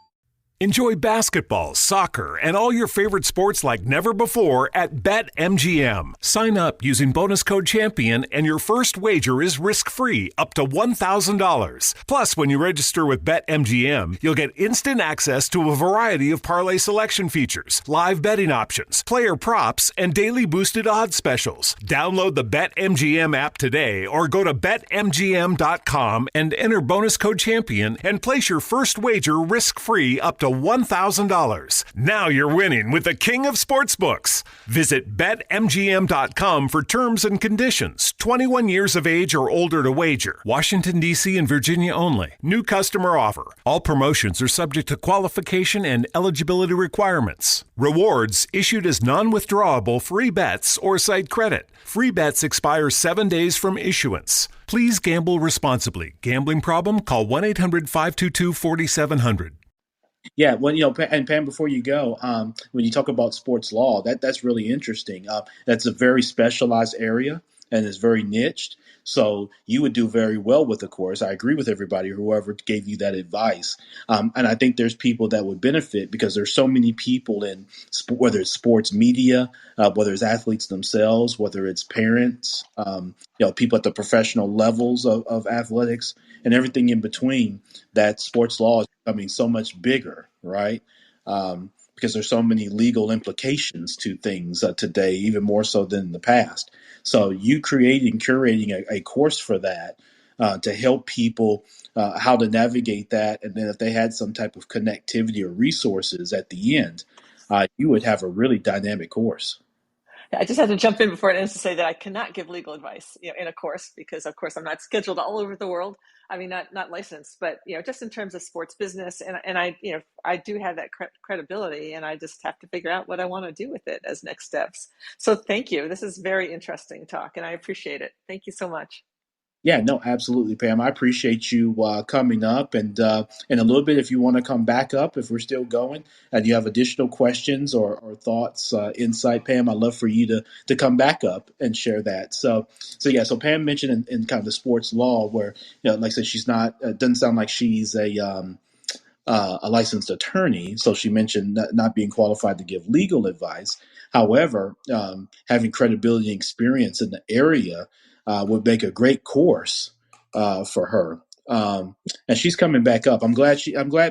Enjoy basketball, soccer, and all your favorite sports like never before at BetMGM. Sign up using bonus code CHAMPION and your first wager is risk-free up to $1,000. Plus, when you register with BetMGM, you'll get instant access to a variety of parlay selection features, live betting options, player props, and daily boosted odds specials. Download the BetMGM app today or go to BetMGM.com and enter bonus code CHAMPION and place your first wager risk-free up to $1,000. Now you're winning with the king of sportsbooks. Visit BetMGM.com for terms and conditions. 21 years of age or older to wager. Washington, D.C. and Virginia only. New customer offer. All promotions are subject to qualification and eligibility requirements. Rewards issued as non-withdrawable free bets or site credit. Free bets expire 7 days from issuance. Please gamble responsibly. Gambling problem? Call 1-800-522-4700. Yeah, well, and Pam, before you go, when you talk about sports law, that's really interesting. That's a very specialized area and is very niched. So you would do very well with the course. I agree with everybody, whoever gave you that advice. And I think there's people that would benefit because there's so many people in whether it's sports media, whether it's athletes themselves, whether it's parents, people at the professional levels of athletics and everything in between, that sports law is becoming so much bigger, right? Because there's so many legal implications to things today, even more so than in the past. So you curating a course for that to help people how to navigate that. And then if they had some type of connectivity or resources at the end, you would have a really dynamic course. I just had to jump in before it ends to say that I cannot give legal advice, in a course because, of course, I'm not scheduled all over the world. I mean, not licensed, but just in terms of sports business, and I do have that credibility, and I just have to figure out what I want to do with it as next steps. So, thank you. This is very interesting talk, and I appreciate it. Thank you so much. Yeah, no, absolutely, Pam. I appreciate you coming up, and in a little bit, if you want to come back up, if we're still going, and you have additional questions or thoughts, insight, Pam, I'd love for you to come back up and share that. So Pam mentioned in kind of the sports law where, like I said, she's not. Doesn't sound like she's a licensed attorney, so she mentioned not being qualified to give legal advice. However, having credibility and experience in the area would make a great course for her. And she's coming back up. I'm glad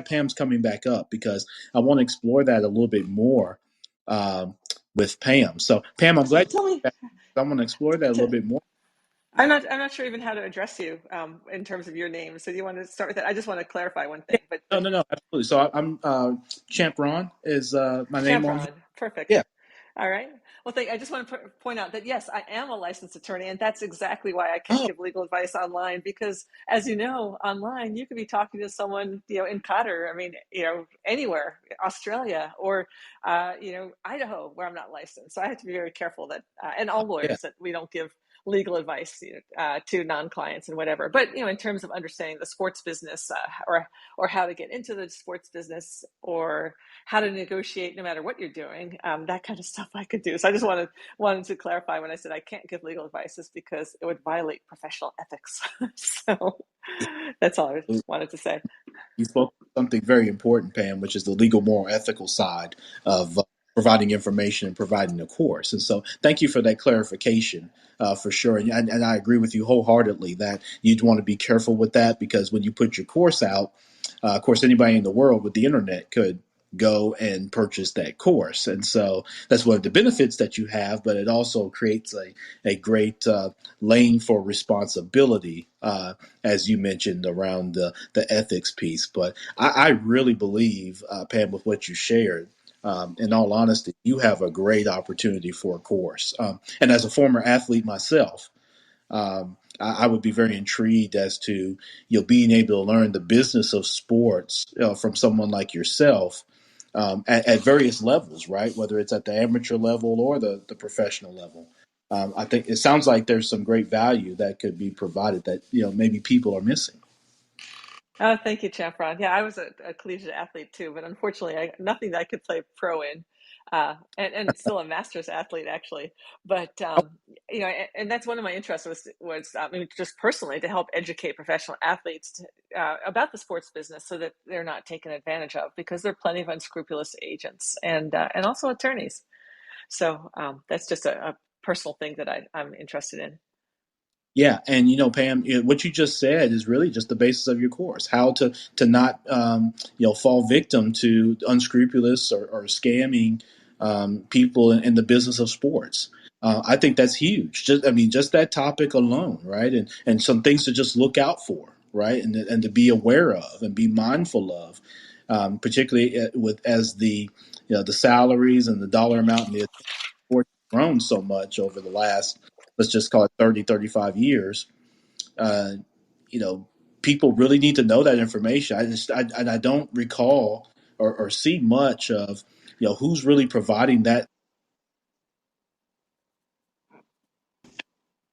Pam's coming back up because I want to explore that a little bit more with Pam. So Pam, I'm glad you're back. I want to explore that a little bit more. I'm not sure even how to address you in terms of your name. So do you want to start with that? I just want to clarify one thing. But No, absolutely. So I'm Champ Ron is my name on here. Perfect. Yeah. All right. Well, I just want to point out that, yes, I am a licensed attorney, and that's exactly why I can't give legal advice online because, as you know, online, you could be talking to someone, in Qatar, anywhere, Australia, or, Idaho, where I'm not licensed. So I have to be very careful that, and all lawyers, that we don't give legal advice to non-clients and whatever. But, in terms of understanding the sports business or how to get into the sports business or how to negotiate no matter what you're doing, that kind of stuff I could do. So I just wanted to clarify when I said I can't give legal advice is because it would violate professional ethics. So that's all I wanted to say. You spoke something very important, Pam, which is the legal, moral, ethical side of providing information and providing a course. And so thank you for that clarification for sure. And I agree with you wholeheartedly that you'd want to be careful with that because when you put your course out, of course, anybody in the world with the internet could go and purchase that course. And so that's one of the benefits that you have, but it also creates a great lane for responsibility, as you mentioned, around the ethics piece. But I really believe, Pam, with what you shared, in all honesty, you have a great opportunity for a course. And as a former athlete myself, I would be very intrigued as to being able to learn the business of sports from someone like yourself at various levels, right? Whether it's at the amateur level or the professional level. I think it sounds like there's some great value that could be provided that maybe people are missing. Oh, thank you, Champron. Yeah, I was a collegiate athlete too, but unfortunately, nothing that I could play pro in, and still a master's athlete actually. But and that's one of my interests was just personally to help educate professional athletes about the sports business so that they're not taken advantage of because there are plenty of unscrupulous agents and also attorneys. So that's just a personal thing that I'm interested in. Yeah, and Pam, what you just said is really just the basis of your course: how to not fall victim to unscrupulous or scamming people in the business of sports. I think that's huge. Just that topic alone, right? And some things to just look out for, right? And to be aware of and be mindful of. particularly with as the salaries and the dollar amount and the sports have grown so much over the last, let's just call it 30, 35 years. Uh, you know, people really need to know that information. I don't recall or see much of, who's really providing that.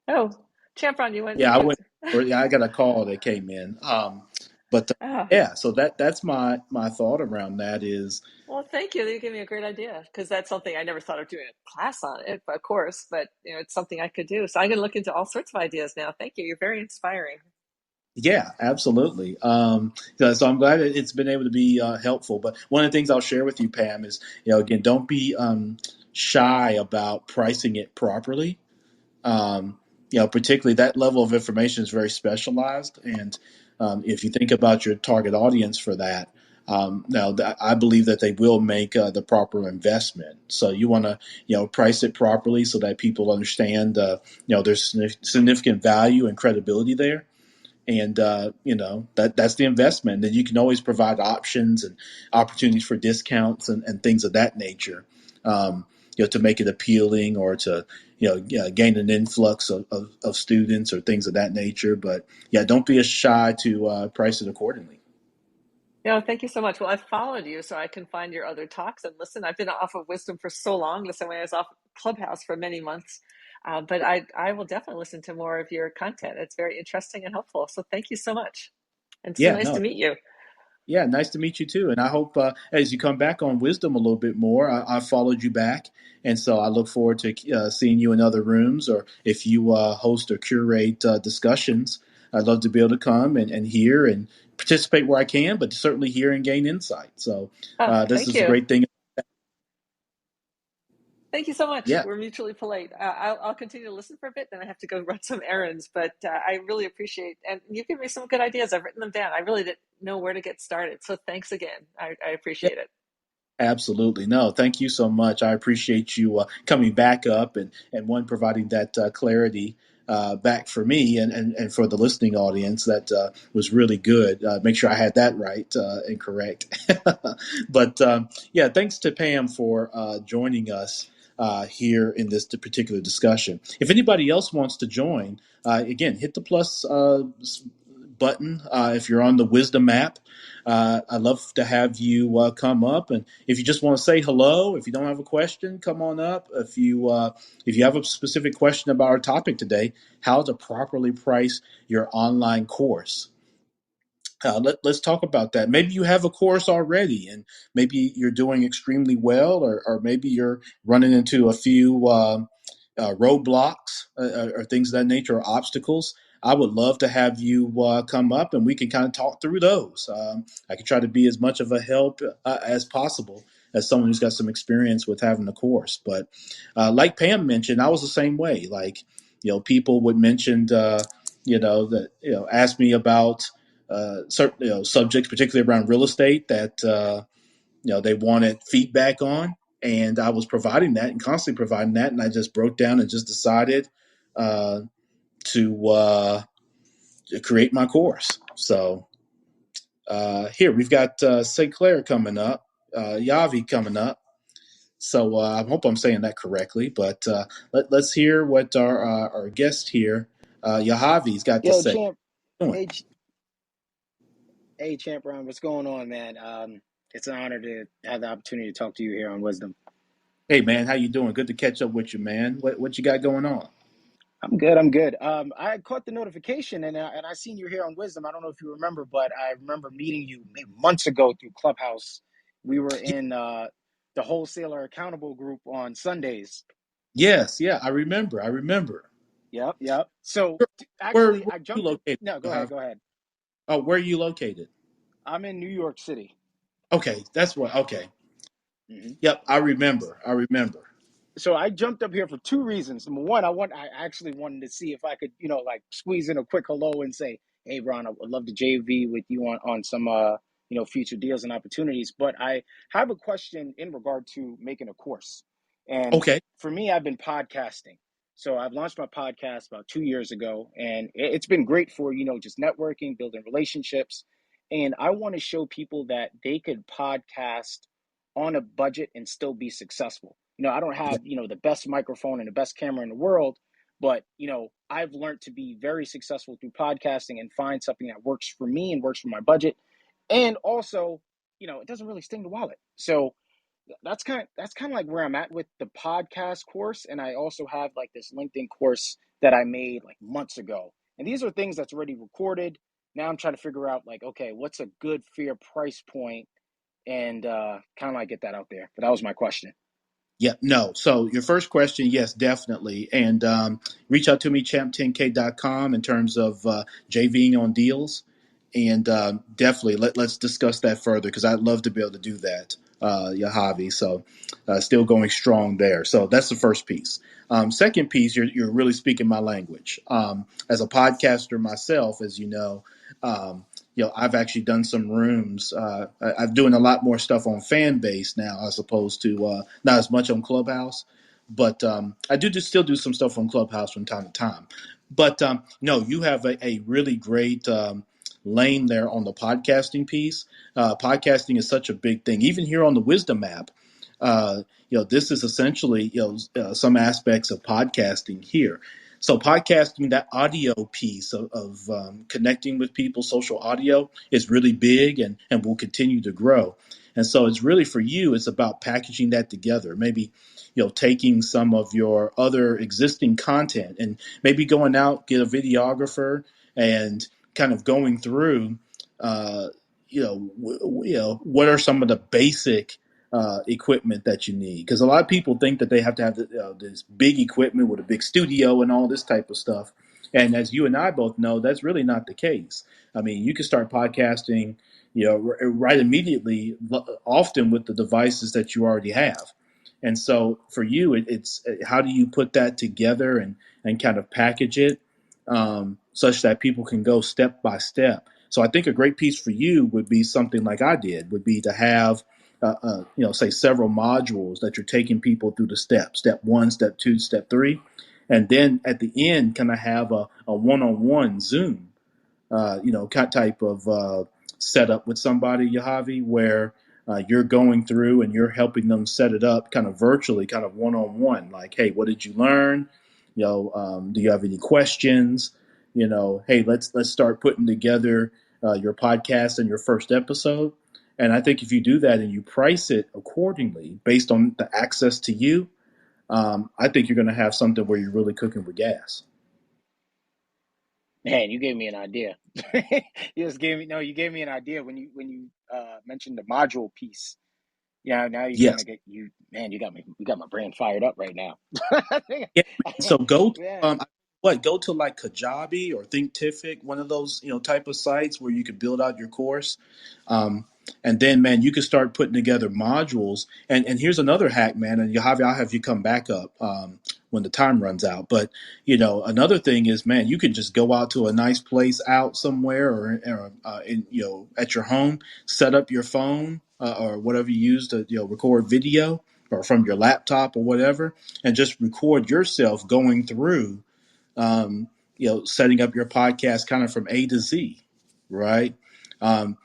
Oh, Champron, you Yeah, I had. went. Or, yeah, I got a call that came in. But Oh, yeah, so that's my thought around that is. well, thank you. You gave me a great idea because that's something I never thought of doing a class on it, of course, but it's something I could do. So I'm going to look into all sorts of ideas now. Thank you. You're very inspiring. Yeah, absolutely. So I'm glad that it's been able to be helpful. But one of the things I'll share with you, Pam, is again, don't be shy about pricing it properly. Um, Particularly that level of information is very specialized, and if you think about your target audience for that, I believe that they will make the proper investment. So you want to price it properly so that people understand there's significant value and credibility there, and that's the investment. Then you can always provide options and opportunities for discounts and things of that nature, to make it appealing or to gain an influx of students or things of that nature. But yeah, don't be shy to price it accordingly. Thank you so much. Well, I've followed you so I can find your other talks and listen. I've been off of Wisdom for so long. Listen, when I was off Clubhouse for many months, but I will definitely listen to more of your content. It's very interesting and helpful. So thank you so much, and so Yeah, nice no, to meet you. yeah, nice to meet you too. And I hope as you come back on Wisdom a little bit more, I followed you back. And so I look forward to seeing you in other rooms, or if you host or curate discussions, I'd love to be able to come and hear and participate where I can, but certainly hear and gain insight. So Oh, this thank is a you. great thing. Thank you so much. Yeah, We're mutually polite. I'll continue to listen for a bit, then I have to go run some errands. But I really appreciate, and you've given me some good ideas. I've written them down. I really didn't know where to get started. So thanks again. I yeah, appreciate it. absolutely. No, thank you so much. I appreciate you coming back up and one providing that clarity back for me and for the listening audience. That was really good. Make sure I had that right and correct. But yeah, thanks to Pam for joining us here in this particular discussion. If anybody else wants to join, again, hit the plus button if you're on the Wisdom app. I'd love to have you come up, and if you just want to say hello, if you don't have a question, come on up. If you have a specific question about our topic today, how to properly price your online course. Let's talk about that. Maybe you have a course already, and maybe you're doing extremely well, or maybe you're running into a few roadblocks or things of that nature, or obstacles. I would love to have you come up, and we can kind of talk through those. I can try to be as much of a help as possible as someone who's got some experience with having a course. But like Pam mentioned, I was the same way. Like, people would mention, that ask me about certain subjects, particularly around real estate, that they wanted feedback on, and I was providing that and constantly providing that, and I just broke down and just decided uh, to create my course. So here we've got Clair coming up, Yahavy coming up. So I hope I'm saying that correctly, but let's hear what our guest here, Yahavy's got to Yo, say. champ. Doing? Hey, hey, champ, Ron. What's going on, man? It's an honor to have the opportunity to talk to you here on Wisdom. Hey man, how you doing? Good to catch up with you, man. What you got going on? I'm good. I'm good. I caught the notification and I seen you here on Wisdom. I don't know if you remember, but I remember meeting you maybe months ago through Clubhouse. We were in the Wholesaler Accountable group on Sundays. Yes, yeah, I remember. I remember. Yep, yep. So Where actually, are I you jumped in. located? No, go ahead. Javi? Go ahead. Oh, where are you located? I'm in New York City. Okay, that's what. Okay, Mhm. yep, I remember. I remember. So I jumped up here for two reasons. Number one, I actually wanted to see if I could, like squeeze in a quick hello and say, "Hey, Ron, I would love to JV with you on some, future deals and opportunities." But I have a question in regard to making a course. And Okay, for me, I've been podcasting. So I've launched my podcast about 2 years ago, and it's been great for just networking, building relationships. And I want to show people that they could podcast on a budget and still be successful. I don't Yeah. have, the best microphone and the best camera in the world, but, I've learned to be very successful through podcasting and find something that works for me and works for my budget. And also, it doesn't really sting the wallet. So that's kind of like where I'm at with the podcast course. And I also have like this LinkedIn course that I made like months ago. And these are things that's already recorded. Now I'm trying to figure out like, okay, what's a good fair price point and kind of like get that out there. But that was my question. Yeah, no. So your first question, yes, definitely. And reach out to me, champ10k.com, in terms of JVing on deals. And definitely let's discuss that further, because I'd love to be able to do that, Yahavy. So still going strong there. So that's the first piece. Second piece, you're really speaking my language. As a podcaster myself, as you know, I've actually done some rooms. I'm doing a lot more stuff on fan base now, as opposed to not as much on Clubhouse. But I do just still do some stuff on Clubhouse from time to time. But no, you have a really great lane there on the podcasting piece. Podcasting is such a big thing. Even here on the Wisdom app, this is essentially some aspects of podcasting here. So podcasting, that audio piece of connecting with people, social audio, is really big and will continue to grow. And so it's really, for you, it's about packaging that together. Maybe, taking some of your other existing content and maybe going out, get a videographer and kind of going through, what are some of the basic equipment that you need, because a lot of people think that they have to have this big equipment with a big studio and all this type of stuff. And as you and I both know, that's really not the case. I mean, you can start podcasting, right immediately, often with the devices that you already have. And so for you, it's how do you put that together and kind of package it such that people can go step by step. So I think a great piece for you would be something like I did, would be to have say several modules that you're taking people through the steps, step 1, step 2, step 3. And then at the end, kind of have a one-on-one Zoom, type of setup with somebody, Yahavy, where you're going through and you're helping them set it up kind of virtually, kind of one-on-one. Like, hey, what did you learn? Do you have any questions? Hey, let's start putting together your podcast and your first episode. And I think if you do that and you price it accordingly based on the access to you, I think you're going to have something where you're really cooking with gas. Man, you gave me an idea. You gave me an idea when you mentioned the module piece. Yeah, now you kind Yes. of you got my brain fired up right now. Yeah. So go Yeah. go to like Kajabi or Thinkific, one of those type of sites where you could build out your course, and then man, you can start putting together modules. And here's another hack, man. And Yahavy, I'll have you come back up when the time runs out. But another thing is, man, you can just go out to a nice place out somewhere or at your home, set up your phone or whatever you use to record video, or from your laptop or whatever, and just record yourself going through, setting up your podcast kind of from A to Z, right?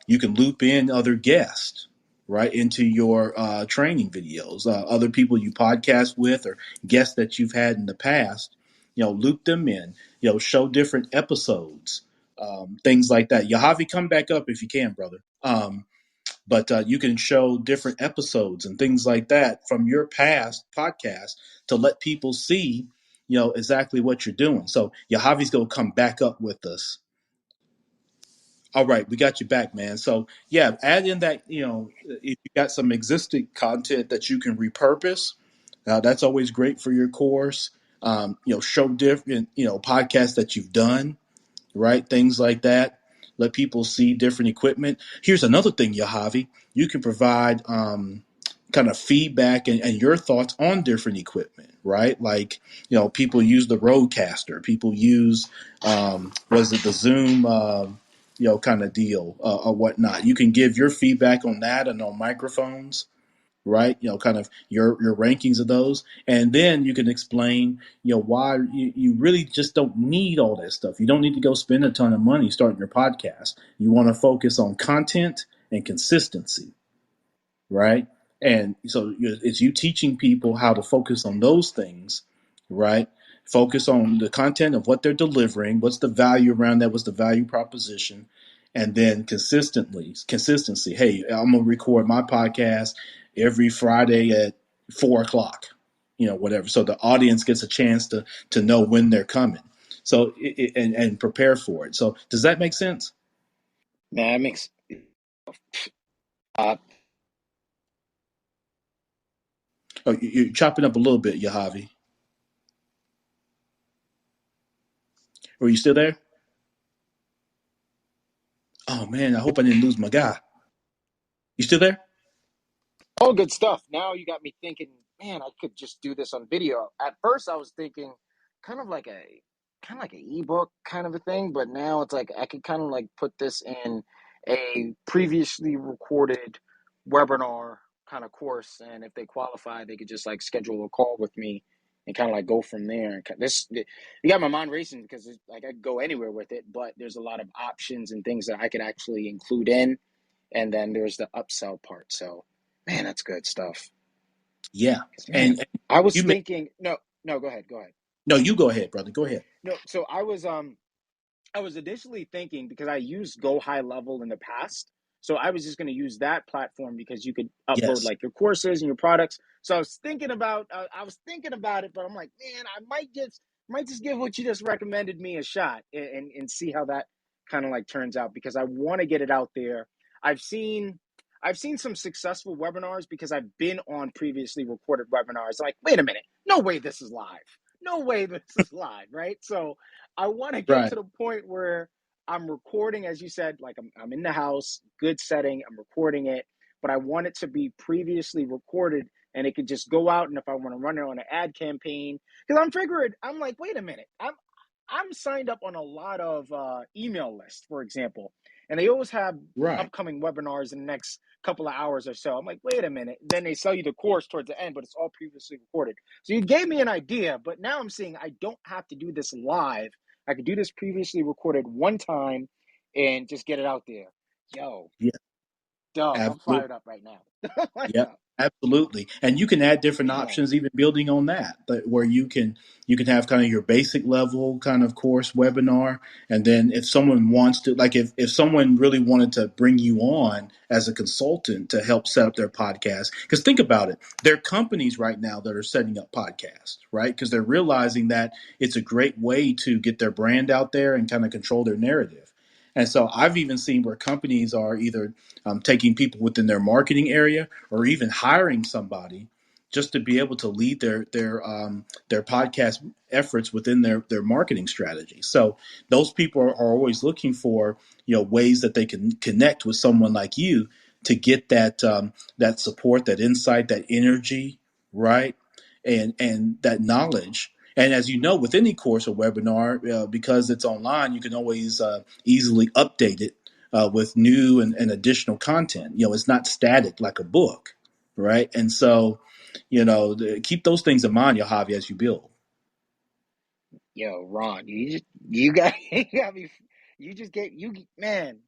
You can loop in other guests, right, into your training videos, other people you podcast with or guests that you've had in the past, loop them in, show different episodes, things like that. Yahavy, come back up if you can, brother. But you can show different episodes and things like that from your past podcast to let people see, exactly what you're doing. So Yahavy's going to come back up with us. All right, we got you back, man. So yeah, add in that, if you got some existing content that you can repurpose, that's always great for your course. Show different, podcasts that you've done, right? Things like that. Let people see different equipment. Here's another thing, Yahavy. You can provide kind of feedback and your thoughts on different equipment, right? Like, people use the Rodecaster. People use, was it the Zoom, kind of deal or whatnot. You can give your feedback on that and on microphones. right? Kind of your rankings of those, and then you can explain, why you really just don't need all that stuff. You don't need to go spend a ton of money starting your podcast. You want to focus on content and consistency, right? And so it's you teaching people how to focus on those things, right? Focus on the content of what they're delivering, what's the value around that, what's the value proposition, and then consistency. Hey, I'm gonna record my podcast every Friday at 4 o'clock, whatever. So the audience gets a chance to know when they're coming. So and prepare for it. So does that make sense? Man, that makes uh, Oh, you're chopping up a little bit, Yahavy. Are you still there? Oh man, I hope I didn't lose my guy. You still there? all good stuff. Now you got me thinking, man, I could just do this on video. At first I was thinking kind of like a an ebook kind of a thing, but now it's like I could kind of like put this in a previously recorded webinar kind of course, and if they qualify, they could just like schedule a call with me and kind of like go from there. And you got my mind racing because like I could go anywhere with it, but there's a lot of options and things that I could actually include in, and then there's the upsell part. So, man, that's good stuff. Yeah. 'Cause, man, And I was you may, thinking, no, go ahead. no, you go ahead, brother. Go ahead. No, so I was initially thinking because I used Go High Level in the past. So I was just going to use that platform because you could upload Yes. like your courses and your products. So I was thinking about it, but I'm like, man, I might just give what you just recommended me a shot and see how that kind of like turns out because I want to get it out there. I've seen some successful webinars because I've been on previously recorded webinars. Like, wait a minute, no way this is live. No way this is live, right? So I want to get Right. to the point where I'm recording, as you said, like I'm in the house, good setting, I'm recording it, but I want it to be previously recorded and it could just go out. And if I want to run it on an ad campaign, because I'm like, wait a minute, I'm signed up on a lot of email lists, for example, and they always have Right. upcoming webinars in the next couple of hours or so. I'm like, wait a minute. Then they sell you the course towards the end, but it's all previously recorded. So you gave me an idea, but now I'm seeing I don't have to do this live. I could do this previously recorded one time and just get it out there. Yo, Yeah. dog, I'm Absolutely. fired up right now. Yep, absolutely. And you can add different Man, options, even building on that, but where you can have kind of your basic level kind of course webinar, and then if someone wants to, like if someone really wanted to bring you on as a consultant to help set up their podcast, because think about it, there are companies right now that are setting up podcasts, right? Because they're realizing that it's a great way to get their brand out there and kind of control their narrative. And so I've even seen where companies are either taking people within their marketing area or even hiring somebody just to be able to lead their podcast efforts within their marketing strategy. So those people are always looking for ways that they can connect with someone like you to get that support, that insight, that energy, right, and that knowledge. And as you know, with any course or webinar, because it's online, you can always easily update it with new and additional content. It's not static like a book, right? And so, keep those things in mind, Yahavy, as you build. yo, Ron, you got you got me. You just get you man,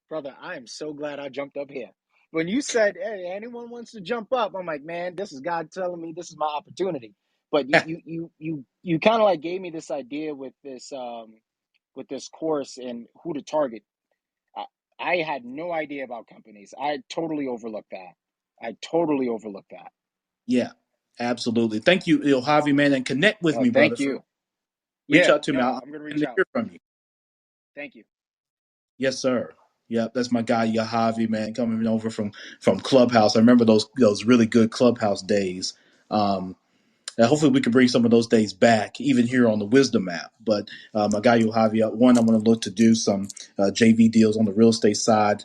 brother. I am so glad I jumped up here. When you said, "Hey, anyone wants to jump up," I'm like, man, this is God telling me this is my opportunity. But you kind of like gave me this idea with this course and who to target. I, I had no idea about companies. I totally overlooked that. I totally overlooked that. Yeah, absolutely. Thank you, Yahavy, man, and connect with Oh, me, brother. thank you. Reach Yeah, out to me. no, I'm I'm gonna looking reach to out. hear from you. Thank you. Yes, sir. Yep, that's my guy Yahavy, man, coming over from Clubhouse. I remember those really good Clubhouse days. And hopefully we can bring some of those days back, even here on the Wisdom app. But my guy Yahavy, one, I'm going to look to do some JV deals on the real estate side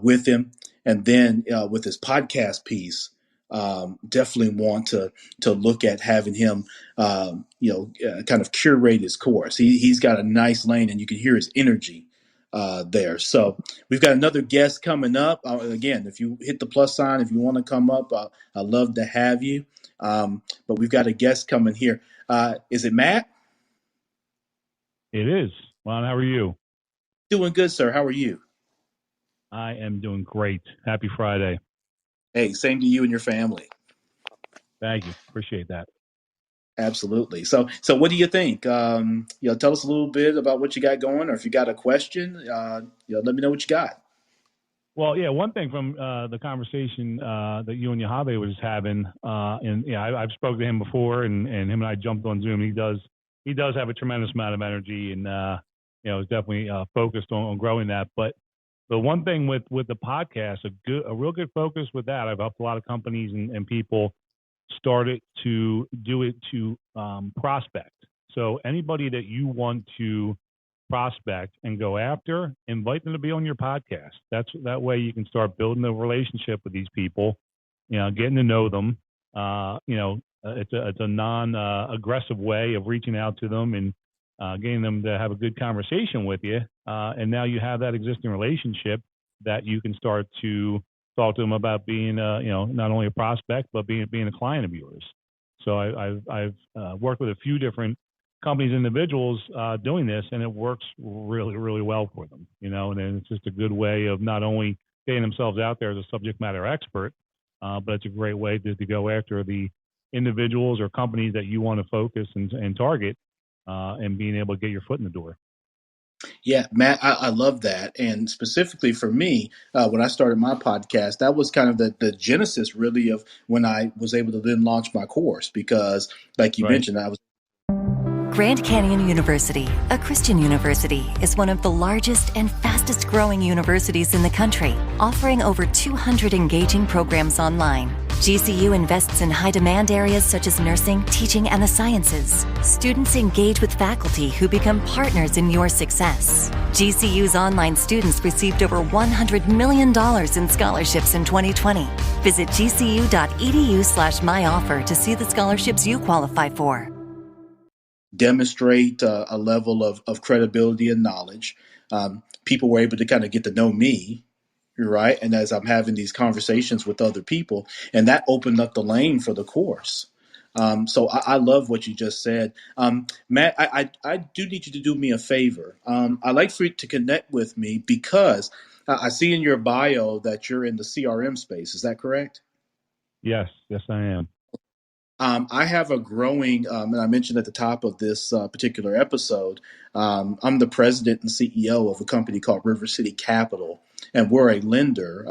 with him, and then with his podcast piece, definitely want to look at having him, kind of curate his course. He's got a nice lane, and you can hear his energy there. So we've got another guest coming up. Again, if you hit the plus sign, if you want to come up, I'd love to have you. But we've got a guest coming here. Is it Matt? It is. Ron, how are you? Doing good, sir. How are you? I am doing great. Happy Friday. Hey, same to you and your family. Thank you. Appreciate that. Absolutely. So what do you think? Tell us a little bit about what you got going, or if you got a question, let me know what you got. Well, yeah, one thing from the conversation that you and Yahavy was having, I've spoken to him before, and him and I jumped on Zoom. He does have a tremendous amount of energy, and is definitely focused on growing that. But the one thing with the podcast, a real good focus with that, I've helped a lot of companies and people started to do it to prospect. So anybody that you want to prospect and go after, invite them to be on your podcast. That way you can start building a relationship with these people, getting to know them. It's a non-aggressive way of reaching out to them and getting them to have a good conversation with you. And now you have that existing relationship that you can start to talk to them about being, not only a prospect, but being a client of yours. So I've worked with a few different companies, individuals doing this, and it works really, really well for them, and it's just a good way of not only getting themselves out there as a subject matter expert, but it's a great way to go after the individuals or companies that you want to focus and target, and being able to get your foot in the door. Yeah, Matt, I love that. And specifically for me, when I started my podcast, that was kind of the genesis really of when I was able to then launch my course, because like you mentioned, I was Grand Canyon University, a Christian university, is one of the largest and fastest growing universities in the country, offering over 200 engaging programs online. GCU invests in high-demand areas such as nursing, teaching, and the sciences. Students engage with faculty who become partners in your success. GCU's online students received over $100 million in scholarships in 2020. Visit gcu.edu/myoffer to see the scholarships you qualify for. Demonstrate a level of credibility and knowledge. People were able to kind of get to know me, right? And as I'm having these conversations with other people, and that opened up the lane for the course. So I love what you just said. Matt, I do need you to do me a favor. I'd like for you to connect with me because I see in your bio that you're in the CRM space. Is that correct? Yes, I am. I have a growing, and I mentioned at the top of this particular episode, I'm the president and CEO of a company called River City Capital, and we're a lender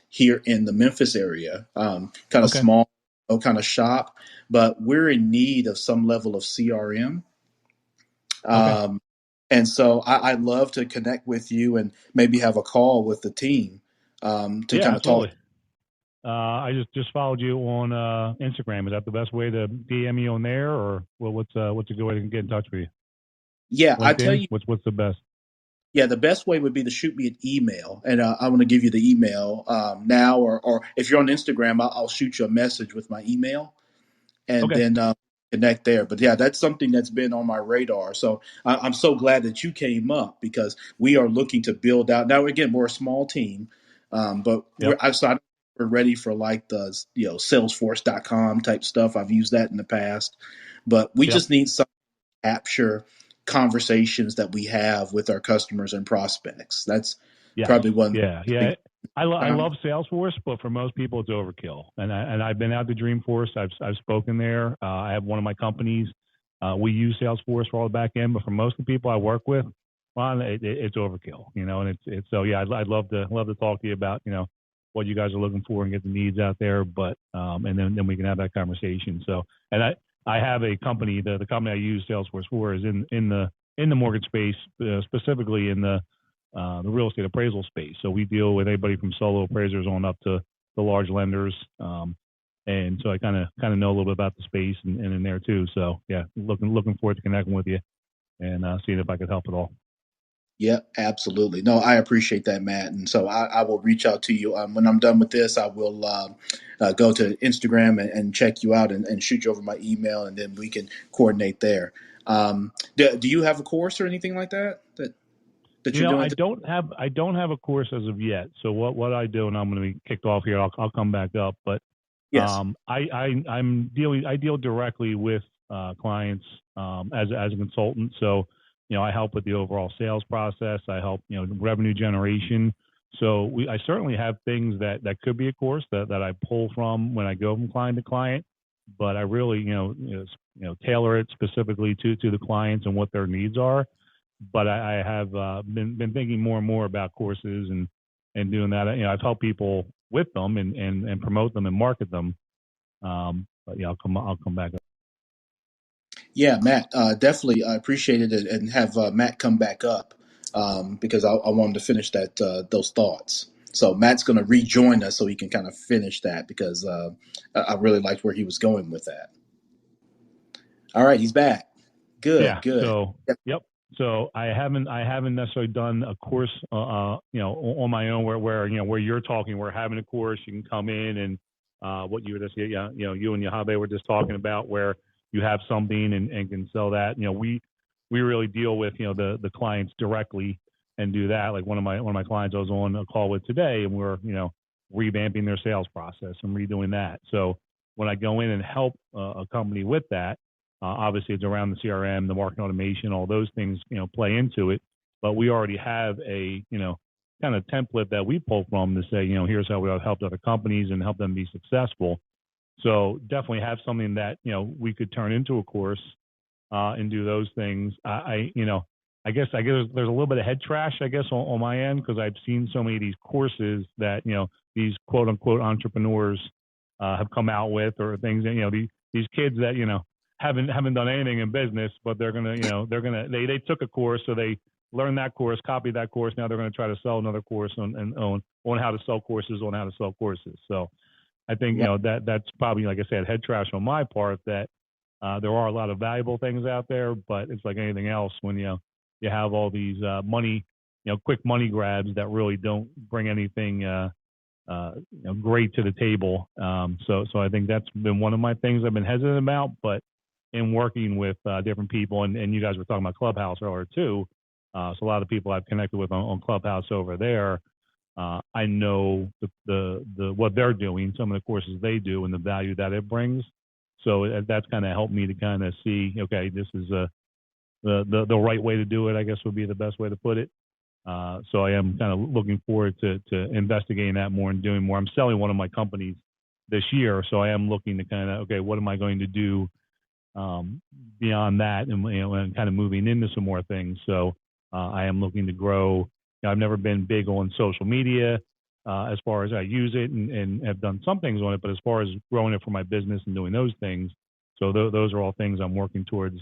here in the Memphis area, kind of small, kind of shop, but we're in need of some level of CRM. And so I'd love to connect with you and maybe have a call with the team to kind of talk. I just followed you on Instagram. Is that the best way to DM you on there, or what's a good way to get in touch with you? Yeah, LinkedIn? I tell you, what's the best? Yeah, the best way would be to shoot me an email, and I want to give you the email now, or if you're on Instagram, I'll shoot you a message with my email, and then connect there. But yeah, that's something that's been on my radar. So I'm so glad that you came up because we are looking to build out. Now, again, we're a small team, but we're ready for like the Salesforce.com type stuff. I've used that in the past, but we just need some capture conversations that we have with our customers and prospects. That's probably one. Yeah. I love Salesforce, but for most people it's overkill. And I've been out to Dreamforce. I've spoken there. I have one of my companies. We use Salesforce for all the back end, but for most of the people I work with, it's overkill. And it's so yeah. I'd love to talk to you about what you guys are looking for and get the needs out there. But and then we can have that conversation. So and I have a company. The company I use Salesforce for is in the mortgage space, specifically in the real estate appraisal space. So we deal with anybody from solo appraisers on up to the large lenders. And so I kind of know a little bit about the space and in there too. So yeah, looking forward to connecting with you and seeing if I could help at all. Yeah, absolutely. No, I appreciate that, Matt. And so I will reach out to you when I'm done with this. I will go to Instagram and check you out and shoot you over my email, and then we can coordinate there. Do you have a course or anything like that that you're doing? I don't have a course as of yet. So what I do, and I'm going to be kicked off here. I'll come back up, but Yes. I deal directly with clients as a consultant. So I help with the overall sales process. I help revenue generation. So I certainly have things that could be a course that I pull from when I go from client to client, but I really tailor it specifically to the clients and what their needs are. But I have been thinking more and more about courses and doing that. I've helped people with them and promote them and market them. But yeah, I'll come back up. Yeah, Matt, definitely appreciate it, and have Matt come back up because I wanted to finish those thoughts. So Matt's going to rejoin us so he can kind of finish that because I really liked where he was going with that. All right, he's back. Good, yeah, good. So, yep. So I haven't necessarily done a course, on my own where you're talking, we're having a course, you can come in and what you were just, you and Yahavy were just talking about where you have something and can sell that. We really deal with, the clients directly and do that. Like one of my clients I was on a call with today, and we're, revamping their sales process and redoing that. So when I go in and help a company with that, obviously it's around the CRM, the marketing automation, all those things, play into it. But we already have a, kind of template that we pull from to say, here's how we have helped other companies and help them be successful. So definitely have something that, we could turn into a course and do those things. I guess there's a little bit of head trash, I guess, on my end, because I've seen so many of these courses that, these quote unquote entrepreneurs have come out with, or things that, these kids that, haven't done anything in business, but they're going to, they took a course. So they learned that course, copied that course. Now they're going to try to sell another course on how to sell courses on how to sell courses. So I think, that's probably, like I said, head trash on my part, that there are a lot of valuable things out there, but it's like anything else when, you have all these money, quick money grabs that really don't bring anything, great to the table. So I think that's been one of my things I've been hesitant about, but in working with different people, and you guys were talking about Clubhouse earlier too. So a lot of people I've connected with on Clubhouse over there, I know the what they're doing, some of the courses they do, and the value that it brings. So that's kind of helped me to kind of see, okay, this is the right way to do it, I guess would be the best way to put it. So I am kind of looking forward to investigating that more and doing more. I'm selling one of my companies this year, so I am looking to kind of, okay, what am I going to do beyond that, and kind of moving into some more things. So I am looking to grow. I've never been big on social media as far as I use it and have done some things on it, but as far as growing it for my business and doing those things, so those are all things I'm working towards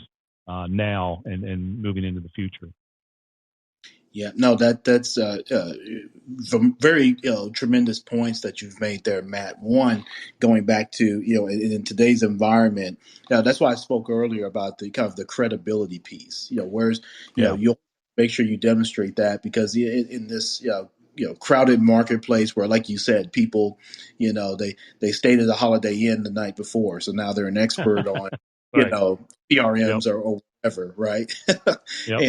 now and moving into the future. Yeah, no, that's some very tremendous points that you've made there, Matt. One, going back to in today's environment, that's why I spoke earlier about the kind of the credibility piece. Where's you'll make sure you demonstrate that, because in this crowded marketplace where, like you said, people they stayed at a Holiday Inn the night before, so now they're an expert on right. PRMs or whatever, right? Yep.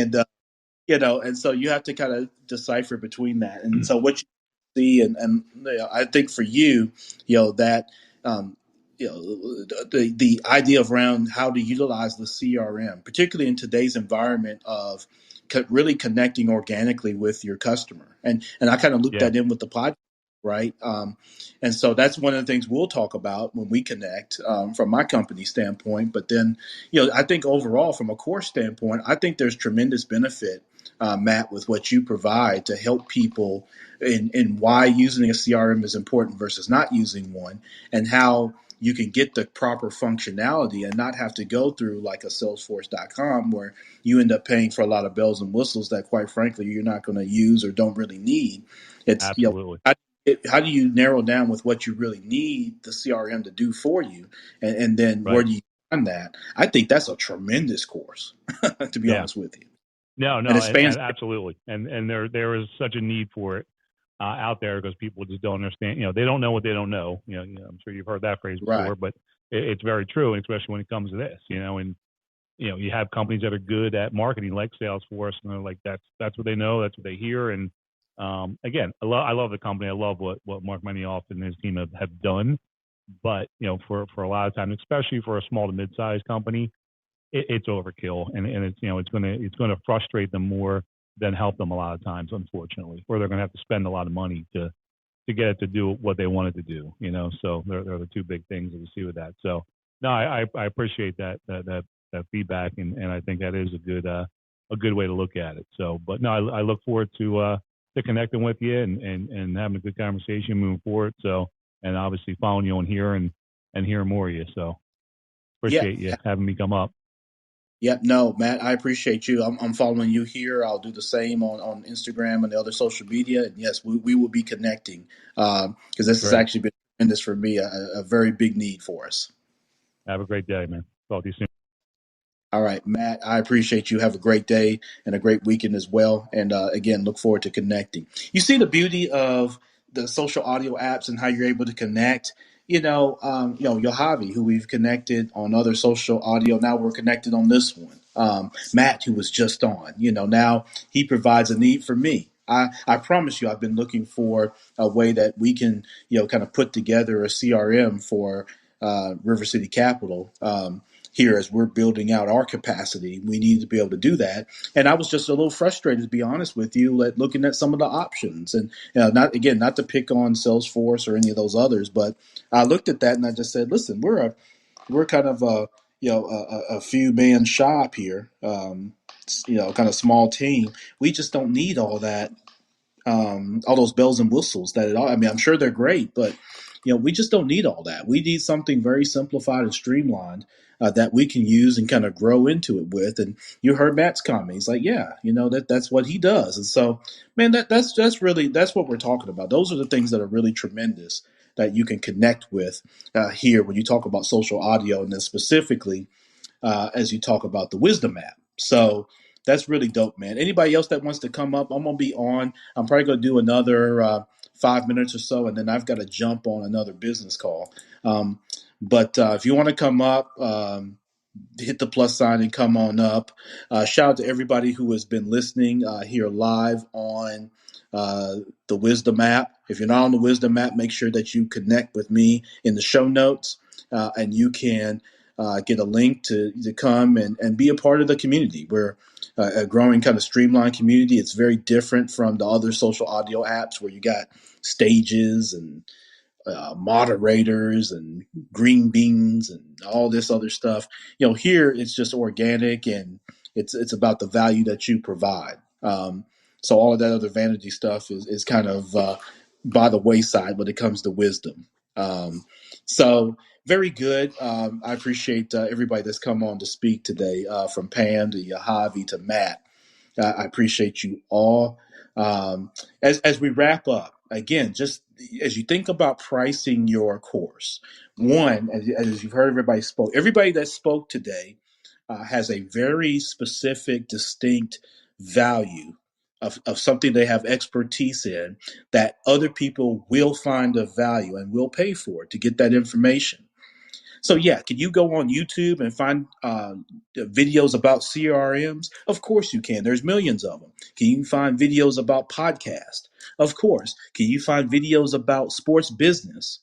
And so you have to kind of decipher between that. And so what you see, and I think for you, that the idea of around how to utilize the CRM, particularly in today's environment of really connecting organically with your customer, and I kind of looped that in with the podcast. Right. And so that's one of the things we'll talk about when we connect from my company standpoint. But then, I think overall from a course standpoint, I think there's tremendous benefit, Matt, with what you provide to help people in why using a CRM is important versus not using one, and how you can get the proper functionality and not have to go through like a Salesforce.com where you end up paying for a lot of bells and whistles that, quite frankly, you're not going to use or don't really need. It's absolutely. How do you narrow down with what you really need the CRM to do for you, and then where do you find that? I think that's a tremendous course, to be honest with you. No, and it spans absolutely, and there is such a need for it out there, because people just don't understand. They don't know what they don't know. I'm sure you've heard that phrase before, but it's very true, especially when it comes to this. And you have companies that are good at marketing, like Salesforce, and they're like, that's what they know, that's what they hear. And again, I love the company. I love what Mark Menioff and his team have done. But for a lot of times, especially for a small to mid-sized company, it's overkill, and it's going to frustrate them more than help them a lot of times, unfortunately, or they're going to have to spend a lot of money to get it to do what they want it to do. So they're the two big things that we see with that. So no, I appreciate that feedback, and I think that is a good way to look at it. So, but no, I look forward to connecting with you and having a good conversation moving forward. So, and obviously following you on here and hearing more of you. So appreciate you having me come up. Yep. No, Matt, I appreciate you. I'm following you here. I'll do the same on Instagram and the other social media. And yes, we will be connecting because this has actually been tremendous for me, a very big need for us. Have a great day, man. Talk to you soon. All right, Matt, I appreciate you. Have a great day and a great weekend as well. And again, look forward to connecting. You see the beauty of the social audio apps and how you're able to connect. Yahavy, who we've connected on other social audio. Now we're connected on this one. Matt, who was just on. Now he provides a need for me. I promise you, I've been looking for a way that we can, kind of put together a CRM for River City Capital. Here, as we're building out our capacity, we need to be able to do that. And I was just a little frustrated, to be honest with you, looking at some of the options. And not to pick on Salesforce or any of those others, but I looked at that and I just said, listen, we're kind of a few man shop here, kind of small team. We just don't need all that. All those bells and whistles I'm sure they're great, but we just don't need all that. We need something very simplified and streamlined that we can use and kind of grow into it with. And you heard Matt's comment. He's like, yeah, that's what he does. And so, man, that's what we're talking about. Those are the things that are really tremendous that you can connect with here when you talk about social audio, and then specifically as you talk about the Wisdom app. So that's really dope, man. Anybody else that wants to come up, I'm going to be on. I'm probably going to do another 5 minutes or so, and then I've got to jump on another business call. But if you want to come up, hit the plus sign and come on up. Shout out to everybody who has been listening here live on the Wisdom app. If you're not on the Wisdom app, make sure that you connect with me in the show notes, and you can get a link to come and be a part of the community. We're a growing kind of streamlined community. It's very different from the other social audio apps where you got stages and moderators and green beans and all this other stuff. Here it's just organic, and it's about the value that you provide. So all of that other vanity stuff is kind of by the wayside when it comes to wisdom. So very good. I appreciate everybody that's come on to speak today, from Pam to Yahavy to Matt. I appreciate you all. As we wrap up, again, just as you think about pricing your course, one, as you've heard everybody that spoke today has a very specific, distinct value of something they have expertise in that other people will find of value and will pay for to get that information. So yeah, can you go on YouTube and find videos about CRMs? Of course you can. There's millions of them. Can you find videos about podcasts? Of course. Can you find videos about sports business?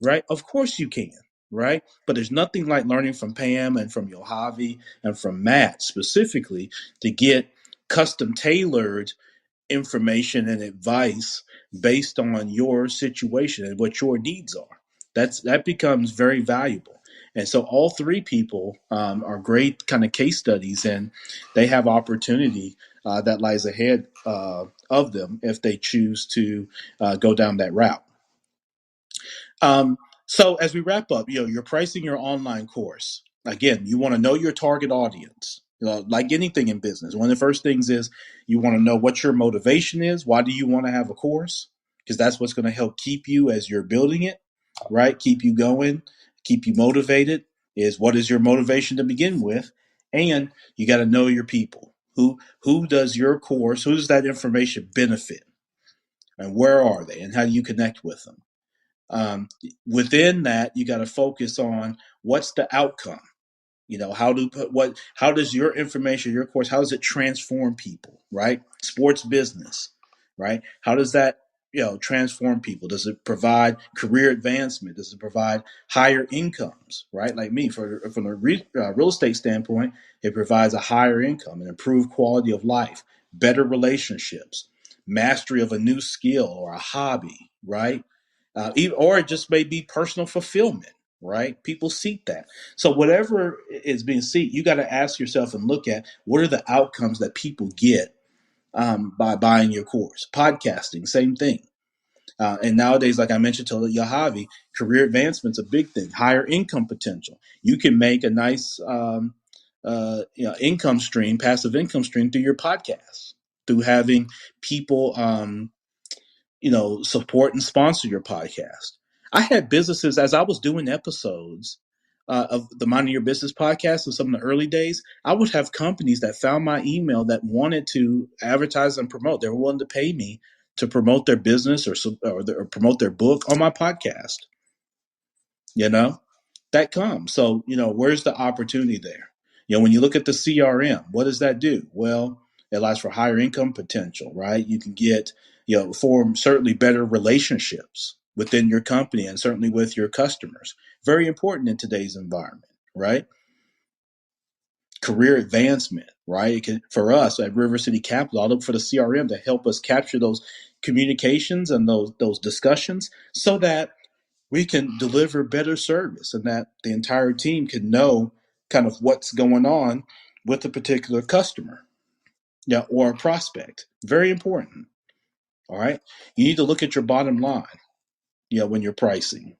Right? Of course you can. Right? But there's nothing like learning from Pam and from Yahavy and from Matt specifically to get custom tailored information and advice based on your situation and what your needs are. That becomes very valuable. And so all three people are great kind of case studies, and they have opportunity that lies ahead of them if they choose to go down that route. So as we wrap up, you're pricing your online course. Again, you want to know your target audience. Like anything in business, one of the first things is you want to know what your motivation is. Why do you want to have a course? Because that's what's going to help keep you as you're building it, right? Keep you going, keep you motivated. Is what is your motivation to begin with? And you got to know your people. Who does your course, who does that information benefit? And where are they? And how do you connect with them? Within that, you got to focus on what's the outcome, How does your information, your course, how does it transform people, right? Sports business, right? How does that, transform people? Does it provide career advancement? Does it provide higher incomes, right? Like me, from a real estate standpoint, it provides a higher income, an improved quality of life, better relationships, mastery of a new skill or a hobby, right? Or it just may be personal fulfillment, right? People seek that. So whatever is being sought, you got to ask yourself and look at what are the outcomes that people get by buying your course. Podcasting, same thing. And nowadays, like I mentioned to Yahavy, career advancement's a big thing. Higher income potential. You can make a nice income stream, passive income stream through your podcast, through having people support and sponsor your podcast. I had businesses as I was doing episodes of the Minding Your Business podcast in some of the early days. I would have companies that found my email that wanted to advertise and promote. They were willing to pay me to promote their business or promote their book on my podcast. That comes. So, where's the opportunity there? When you look at the CRM, what does that do? Well, it allows for higher income potential, right? You can get, form certainly better relationships within your company and certainly with your customers. Very important in today's environment, right? Career advancement, right? It can, for us at River City Capital, I look for the CRM to help us capture those communications and those discussions so that we can deliver better service and that the entire team can know kind of what's going on with a particular customer, or a prospect. Very important. All right. You need to look at your bottom line, when you're pricing,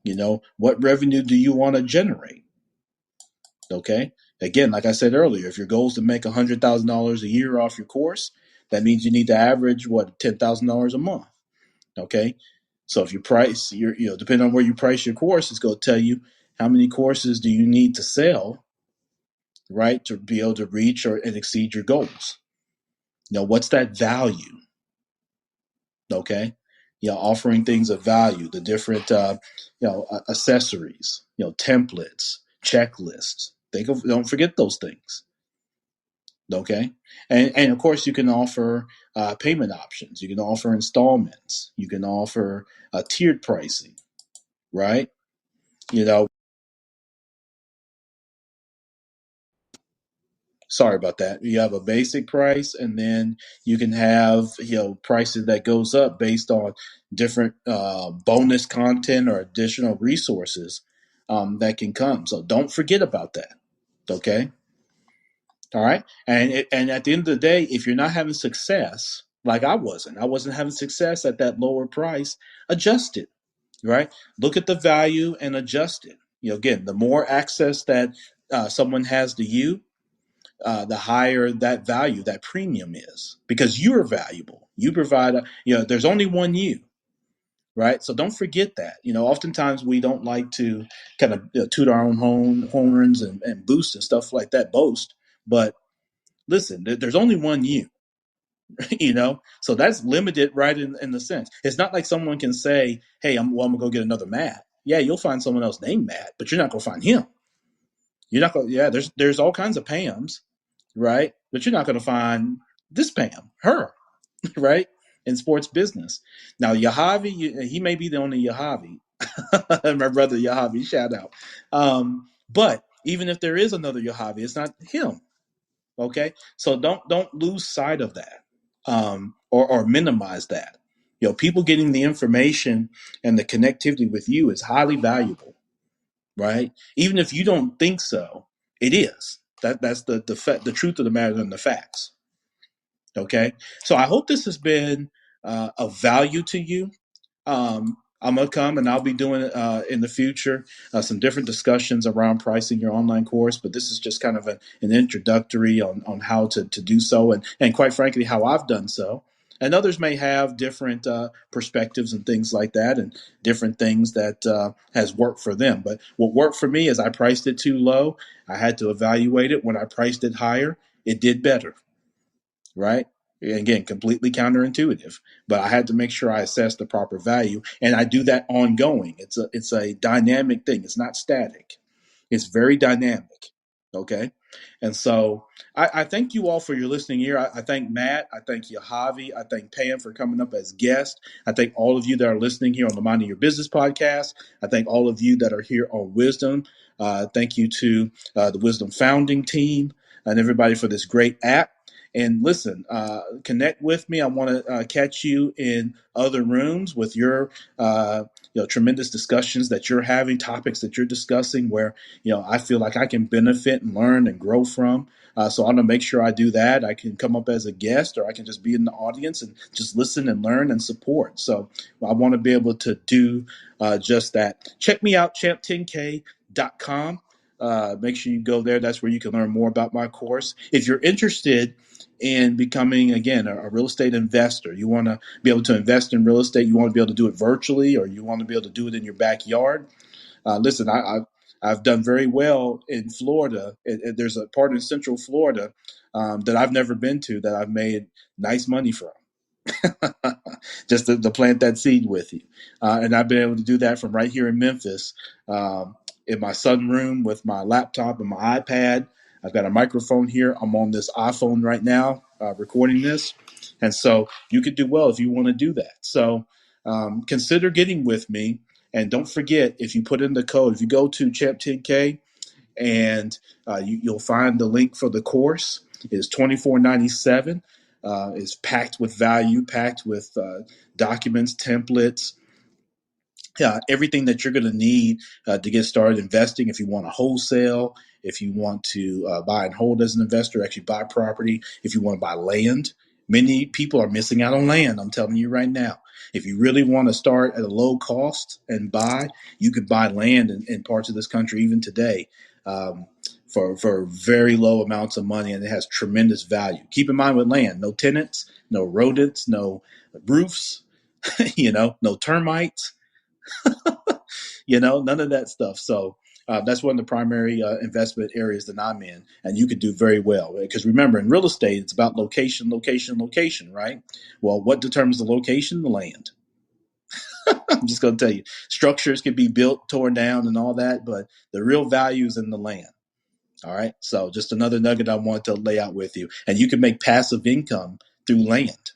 what revenue do you want to generate? Okay. Again, like I said earlier, if your goal is to make $100,000 a year off your course, that means you need to average $10,000 a month. Okay. So if you price depending on where you price your course, it's going to tell you how many courses do you need to sell, right, to be able to reach and exceed your goals. What's that value? Okay. Offering things of value, the different, accessories, templates, checklists. Don't forget those things. Okay. And of course you can offer payment options. You can offer installments. You can offer tiered pricing, right? Sorry about that. You have a basic price and then you can have, prices that goes up based on different bonus content or additional resources that can come. So don't forget about that. Okay. All right. And at the end of the day, if you're not having success, like I wasn't having success at that lower price, adjust it, right? Look at the value and adjust it. Again, the more access that someone has to you, the higher that value, that premium is, because you're valuable. You provide there's only one you, right? So don't forget that. Oftentimes we don't like to kind of toot our own horns and boost and stuff like that, boast. But listen, there's only one you, so that's limited, right? In the sense, it's not like someone can say, hey, I'm going to go get another Matt. Yeah, you'll find someone else named Matt, but you're not going to find him. You're not going to, there's all kinds of Pams, right? But you're not going to find this Pam, her, right? In sports business. Now, Yahavy, he may be the only Yahavy. My brother Yahavy, shout out. But even if there is another Yahavy, it's not him. Okay, so don't lose sight of that, or minimize that. People getting the information and the connectivity with you is highly valuable, right? Even if you don't think so, it is. That's the truth of the matter and the facts. Okay, so I hope this has been of value to you. I'm going to come and I'll be doing in the future some different discussions around pricing your online course, but this is just kind of an introductory on how to do so and quite frankly, how I've done so. And others may have different perspectives and things like that and different things that has worked for them. But what worked for me is I priced it too low. I had to evaluate it. When I priced it higher, it did better, right? Again, completely counterintuitive, but I had to make sure I assess the proper value, and I do that ongoing. It's a dynamic thing. It's not static. It's very dynamic. Okay. And so I thank you all for your listening ear. I thank Matt. I thank Yahavy. I thank Pam for coming up as guest. I thank all of you that are listening here on the Minding Your Business podcast. I thank all of you that are here on Wisdom. Thank you to the Wisdom founding team and everybody for this great app. And listen, connect with me. I want to catch you in other rooms with your tremendous discussions that you're having, topics that you're discussing where, I feel like I can benefit and learn and grow from. So I'm going to make sure I do that. I can come up as a guest, or I can just be in the audience and just listen and learn and support. So I want to be able to do just that. Check me out, champ10k.com. Make sure you go there. That's where you can learn more about my course. If you're interested in becoming, again, a real estate investor, you want to be able to invest in real estate, you want to be able to do it virtually, or you want to be able to do it in your backyard. Listen, I've done very well in Florida. There's a part in Central Florida that I've never been to that I've made nice money from. Just to plant that seed with you. And I've been able to do that from right here in Memphis, in my sunroom with my laptop and my iPad. I've got a microphone here. I'm on this iPhone right now recording this. And so you could do well if you want to do that. So consider getting with me. And don't forget, if you put in the code, if you go to Champ10K and you'll find the link for the course, it's $24.97. It's packed with value, packed with documents, templates, everything that you're going to need to get started investing. If you want to wholesale, if you want to buy and hold as an investor, actually buy property, if you want to buy land. Many people are missing out on land, I'm telling you right now. If you really want to start at a low cost and buy, you could buy land in parts of this country even today for very low amounts of money, and it has tremendous value. Keep in mind with land, no tenants, no rodents, no roofs, no termites, none of that stuff. So that's one of the primary investment areas that I'm in, and you could do very well. Because remember, in real estate, it's about location, location, location, right? Well, what determines the location? The land. I'm just going to tell you, structures can be built, torn down, and all that, but the real value is in the land. All right. So just another nugget I want to lay out with you. And you can make passive income through land,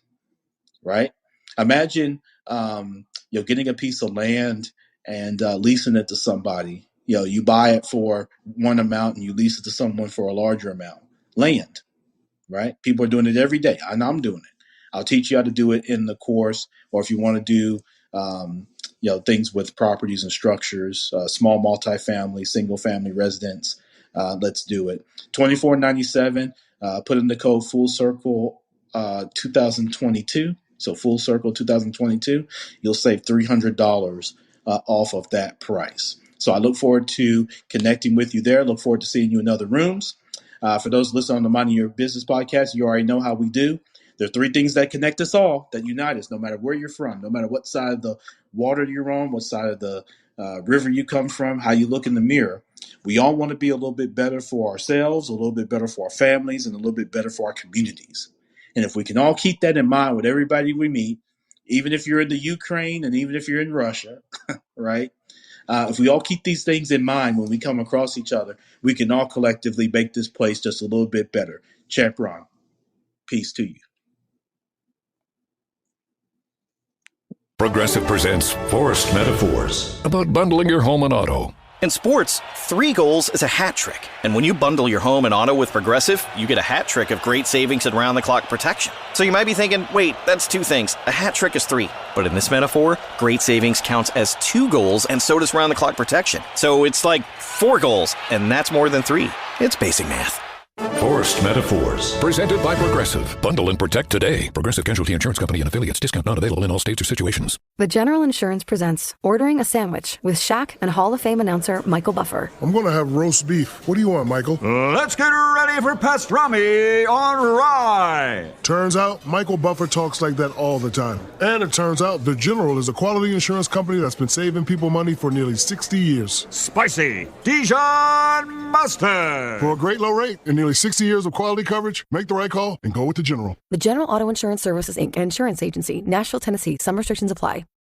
right? Imagine, getting a piece of land and leasing it to somebody. You buy it for one amount and you lease it to someone for a larger amount. Land, right? People are doing it every day, and I'm doing it. I'll teach you how to do it in the course, or if you want to do, things with properties and structures, small multifamily, single family residence. Let's do it. $24.97. Put in the code Full Circle 2022. So Full Circle 2022. You'll save $300 off of that price. So I look forward to connecting with you there. Look forward to seeing you in other rooms. For those listening on the Minding Your Business podcast, you already know how we do. There are three things that connect us all, that unite us, no matter where you're from, no matter what side of the water you're on, what side of the river you come from, how you look in the mirror. We all want to be a little bit better for ourselves, a little bit better for our families, and a little bit better for our communities. And if we can all keep that in mind with everybody we meet, even if you're in the Ukraine and even if you're in Russia, right? If we all keep these things in mind when we come across each other, we can all collectively make this place just a little bit better. Champ Ron, peace to you. Progressive presents Forced Metaphors about bundling your home and auto. In sports, 3 goals is a hat trick. And when you bundle your home and auto with Progressive, you get a hat trick of great savings and round-the-clock protection. So you might be thinking, wait, that's 2 things. A hat trick is 3. But in this metaphor, great savings counts as 2 goals, and so does round-the-clock protection. So it's like 4 goals, and that's more than 3. It's basic math. Forced Metaphors, presented by Progressive. Bundle and protect today. Progressive Casualty Insurance Company and affiliates. Discount not available in all states or situations. The General Insurance presents Ordering a Sandwich with Shaq and Hall of Fame announcer Michael Buffer. I'm going to have roast beef. What do you want, Michael? Let's get ready for pastrami on rye. Turns out, Michael Buffer talks like that all the time. And it turns out the General is a quality insurance company that's been saving people money for nearly 60 years. Spicy Dijon mustard. For a great low rate and nearly 60 years of quality coverage, make the right call and go with the General. The General Auto Insurance Services, Inc. Insurance Agency, Nashville, Tennessee. Some restrictions apply.